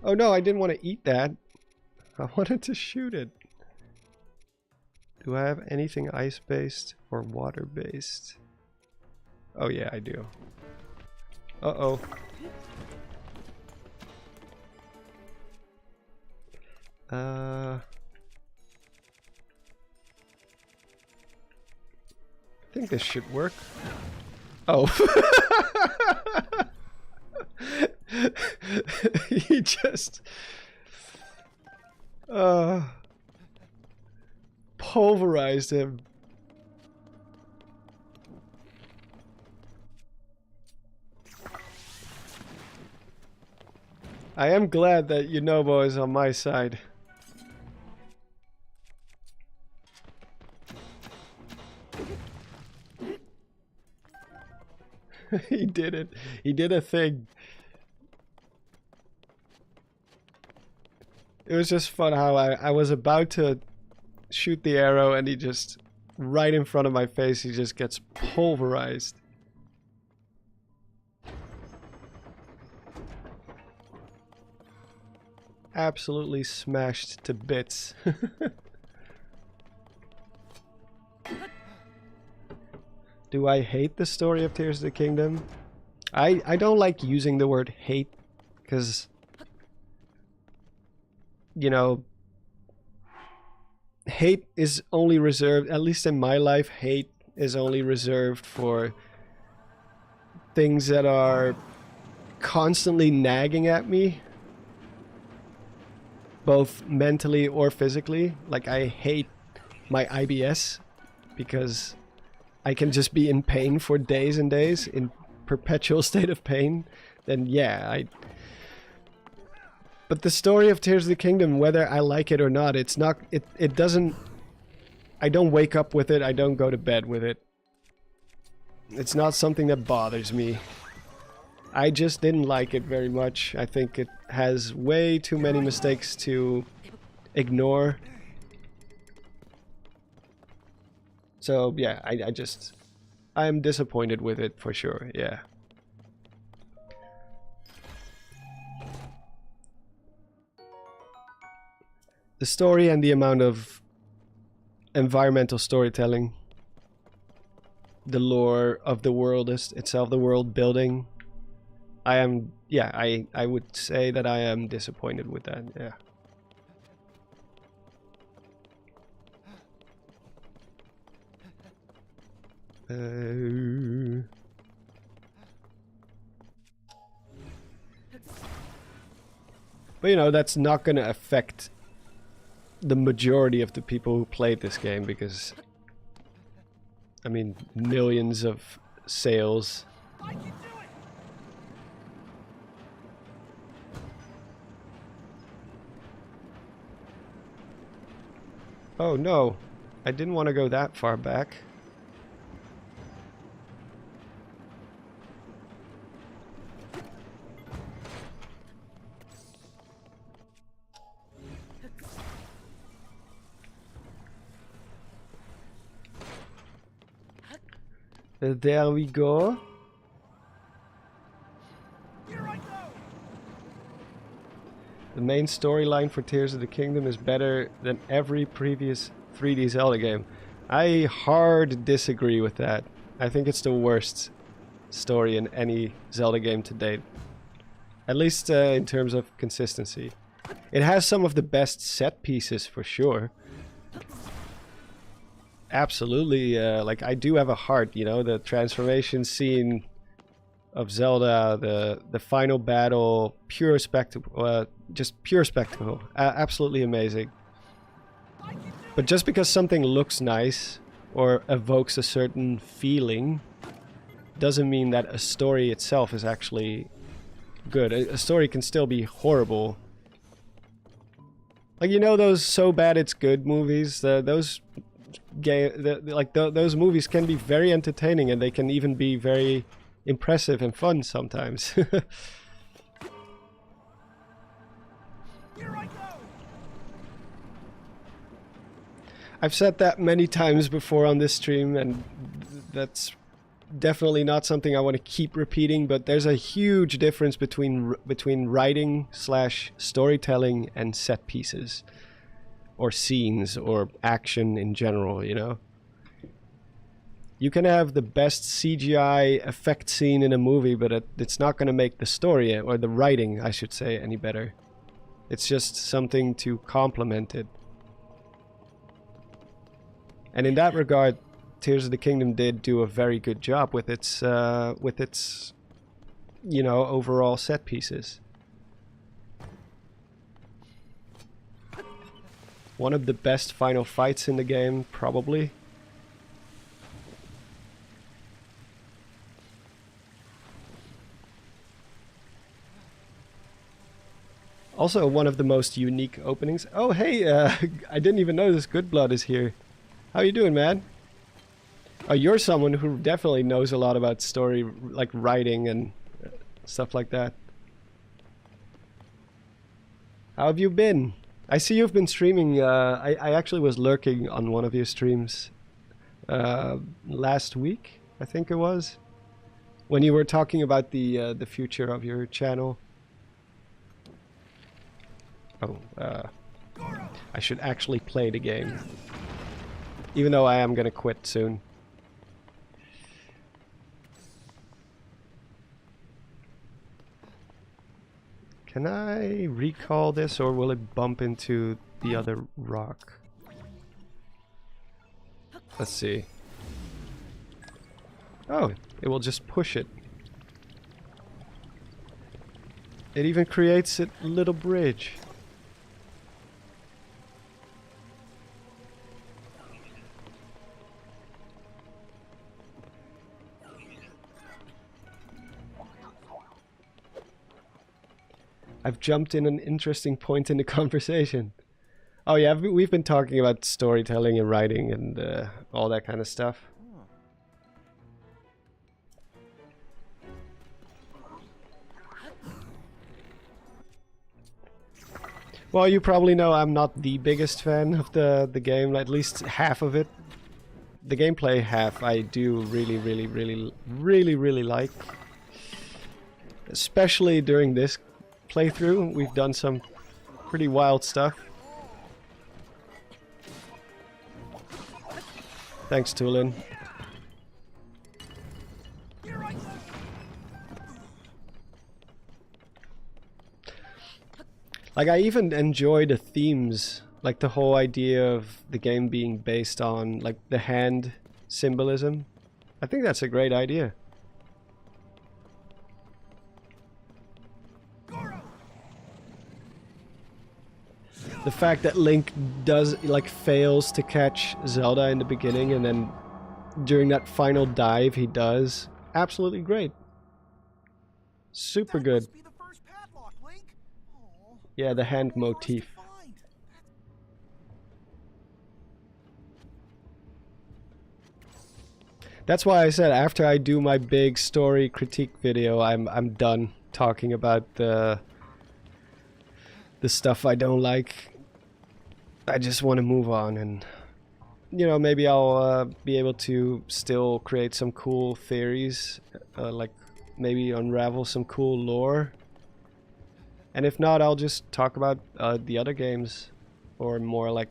Oh no, I didn't want to eat that. I wanted to shoot it. Do I have anything ice-based or water-based? Oh yeah, I do. Uh-oh. I think this should work. Oh. He just pulverized him. I am glad that Yunobo is on my side. He did it. He did a thing. It was just fun how I was about to shoot the arrow and he just, right in front of my face, he just gets pulverized. absolutely smashed to bits. Do I hate the story of Tears of the Kingdom? I don't like using the word hate, because, you know, hate is only reserved, at least in my life, hate is only reserved for things that are constantly nagging at me, both mentally or physically. Like, I hate my IBS because I can just be in pain for days and days, in perpetual state of pain. Then yeah, but the story of Tears of the Kingdom, whether I like it or not, it's not, it doesn't, I don't wake up with it, I don't go to bed with it. It's not something that bothers me. I just didn't like it very much. I think it has way too many mistakes to ignore. So yeah, I'm disappointed with it for sure, yeah. The story and the amount of environmental storytelling, the lore of the world itself, the world building, I would say that I am disappointed with that, yeah. But you know, that's not gonna affect the majority of the people who played this game, because I mean, millions of sales. Oh no, I didn't want to go that far back. There we go. The main storyline for Tears of the Kingdom is better than every previous 3D Zelda game. I hard disagree with that. I think it's the worst story in any Zelda game to date. At least in terms of consistency. It has some of the best set pieces for sure. Absolutely, like I do have a heart, you know, the transformation scene of Zelda, the final battle, pure spectacle, just pure spectacle, absolutely amazing. But just because something looks nice or evokes a certain feeling doesn't mean that a story itself is actually good. A story can still be horrible. Like, you know, those so bad it's good movies, those movies can be very entertaining, and they can even be very impressive and fun sometimes. I've said that many times before on this stream, and that's definitely not something I want to keep repeating, but there's a huge difference between writing / storytelling and set pieces. Or scenes, or action in general, you know? You can have the best CGI effect scene in a movie, but it's not going to make the story, or the writing, I should say, any better. It's just something to complement it. And in that regard, Tears of the Kingdom did do a very good job with its you know, overall set pieces. One of the best final fights in the game, probably. Also one of the most unique openings. Oh hey, I didn't even notice Goodblood is here. How you doing, man? Oh, you're someone who definitely knows a lot about story, like writing and stuff like that. How have you been? I see you've been streaming. I actually was lurking on one of your streams last week, I think it was, when you were talking about the future of your channel. Oh, I should actually play the game. Even though I am gonna quit soon. Can I recall this, or will it bump into the other rock? Let's see. Oh, it will just push it. It even creates a little bridge. I've jumped in an interesting point in the conversation. Oh yeah, we've been talking about storytelling and writing and all that kind of stuff. Well, you probably know I'm not the biggest fan of the game, at least half of it. The gameplay half I do really like. Especially during this playthrough, we've done some pretty wild stuff. Thanks, Tulin. Like, I even enjoy the themes, like the whole idea of the game being based on like the hand symbolism. I think that's a great idea. The fact that Link does like fails to catch Zelda in the beginning, and then during that final dive he does, absolutely great. Super good. Yeah, the hand motif. That's why I said after I do my big story critique video, I'm done talking about the stuff I don't like. I just want to move on, and you know, maybe I'll be able to still create some cool theories, like maybe unravel some cool lore. And if not, I'll just talk about the other games, or more like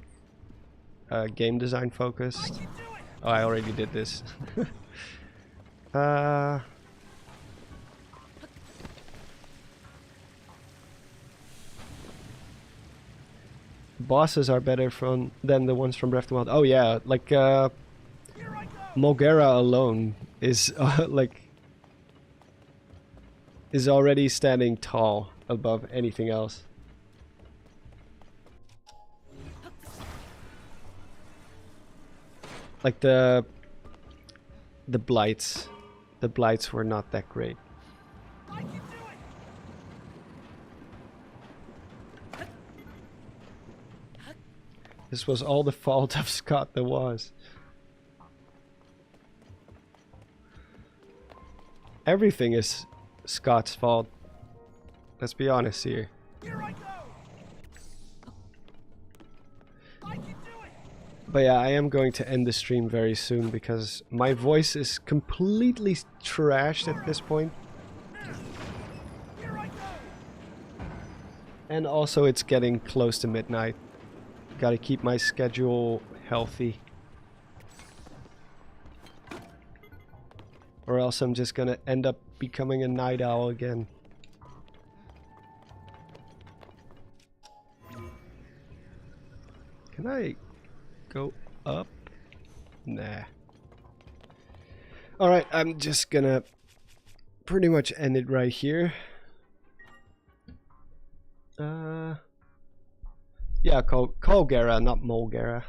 game design focused. Oh, I already did this. Bosses are better than the ones from Breath of the Wild. Oh yeah, like Mulgara alone is is already standing tall above anything else. Like the blights. The blights were not that great. This was all the fault of Scott there was. Everything is Scott's fault. Let's be honest here. But yeah, I am going to end the stream very soon because my voice is completely trashed at this point. And also it's getting close to midnight. Gotta keep my schedule healthy. Or else I'm just gonna end up becoming a night owl again. Can I go up? Nah. Alright, I'm just gonna pretty much end it right here. Yeah, Colgara, not Mulgara.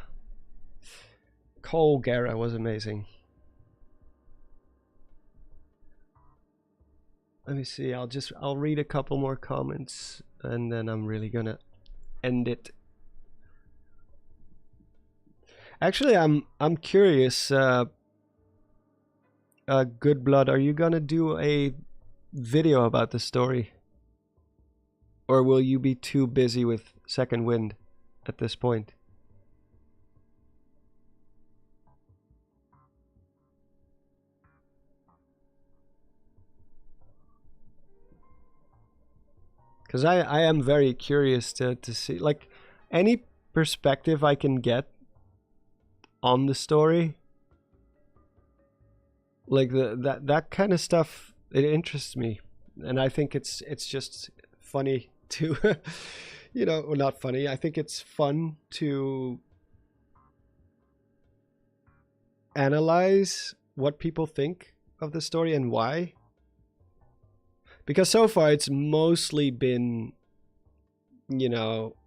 Colgara was amazing. Let me see, I'll read a couple more comments and then I'm really gonna end it. Actually, I'm curious, Good Blood, are you gonna do a video about the story? Or will you be too busy with Second Wind at this point? Because I am very curious to see, like, any perspective I can get on the story. Like that kind of stuff, it interests me, and I think it's just funny to, you know, well, not funny. I think it's fun to analyze what people think of the story and why. Because so far it's mostly been, you know,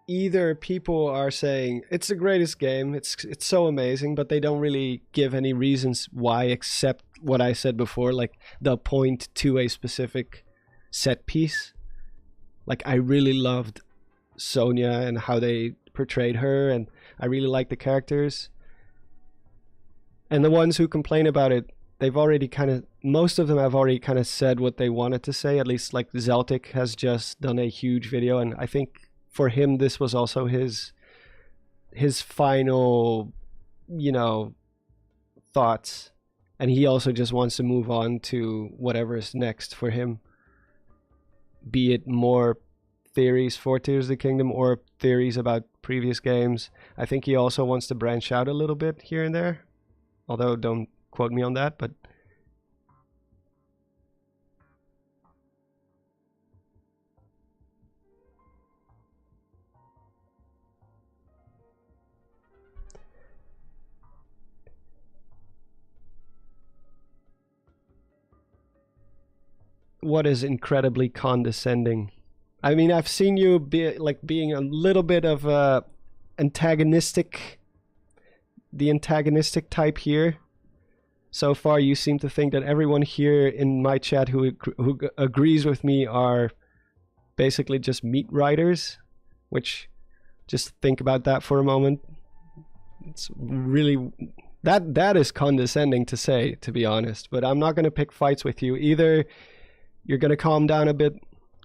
either people are saying it's the greatest game, it's so amazing, but they don't really give any reasons why except what I said before, like they'll point to a specific set piece. Like, I really loved Sonya and how they portrayed her, and I really like the characters. And the ones who complain about it, they've already kind of, most of them have already kind of said what they wanted to say. At least, like, Zeltic has just done a huge video, and I think for him this was also his final, you know, thoughts. And he also just wants to move on to whatever is next for him. Be it more theories for Tears of the Kingdom or theories about previous games. I think he also wants to branch out a little bit here and there. Although, don't quote me on that, but what is incredibly condescending? I mean, I've seen you be like being a little bit of a antagonistic, the antagonistic type here. So far, you seem to think that everyone here in my chat who agrees with me are basically just meat riders, which, just think about that for a moment. It's really, that is condescending to say, to be honest, but I'm not going to pick fights with you. Either you're going to calm down a bit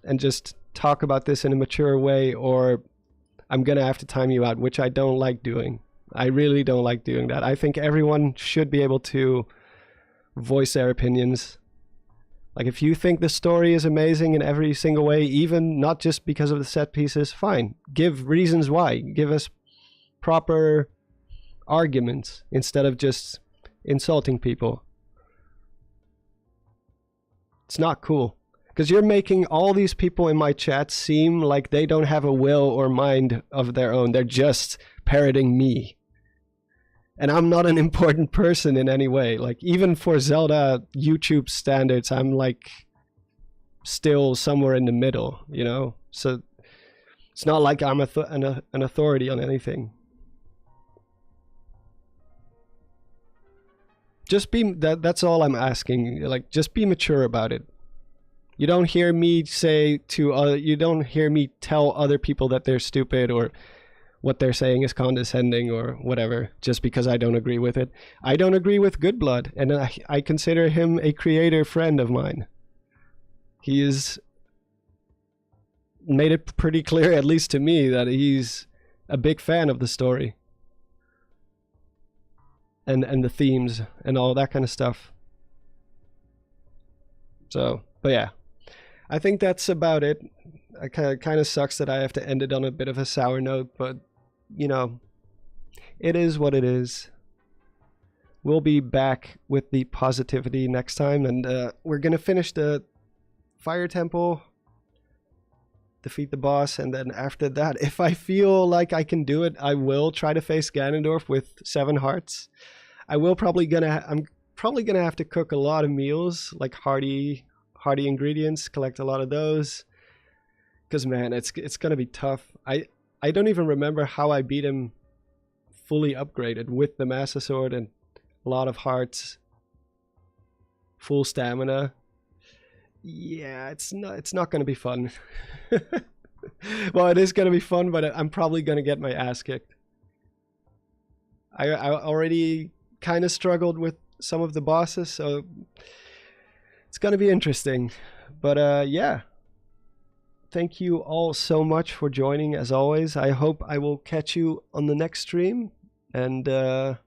and just talk about this in a mature way, or I'm going to have to time you out, which I don't like doing. I really don't like doing that. I think everyone should be able to voice their opinions. Like, if you think the story is amazing in every single way, even not just because of the set pieces, fine. Give reasons why. Give us proper arguments instead of just insulting people. It's not cool. Because you're making all these people in my chat seem like they don't have a will or mind of their own. They're just parroting me. And I'm not an important person in any way. Like, even for Zelda YouTube standards, I'm like still somewhere in the middle, you know? So it's not like I'm an authority on anything. Just be, that's all I'm asking. Like, just be mature about it. You don't hear me say to you don't hear me tell other people that they're stupid or what they're saying is condescending or whatever, just because I don't agree with it. I don't agree with Goodblood, and I consider him a creator friend of mine. He has made it pretty clear, at least to me, that he's a big fan of the story. And the themes and all that kind of stuff. So, but yeah. I think that's about it. It kind of sucks that I have to end it on a bit of a sour note, but, you know, it is what it is. We'll be back with the positivity next time, and we're going to finish the Fire Temple, defeat the boss, and then after that, if I feel like I can do it, I will try to face Ganondorf with 7 hearts. I'm probably gonna have to cook a lot of meals, like hearty ingredients, collect a lot of those, because man, it's gonna be tough. I don't even remember how I beat him fully upgraded with the Master Sword and a lot of hearts, full stamina. Yeah, it's not gonna be fun. Well, it is gonna be fun, but I'm probably gonna get my ass kicked. I already kind of struggled with some of the bosses, so it's gonna be interesting. But yeah, thank you all so much for joining, as always. I hope I will catch you on the next stream, and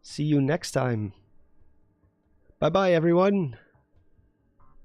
see you next time. Bye bye, everyone.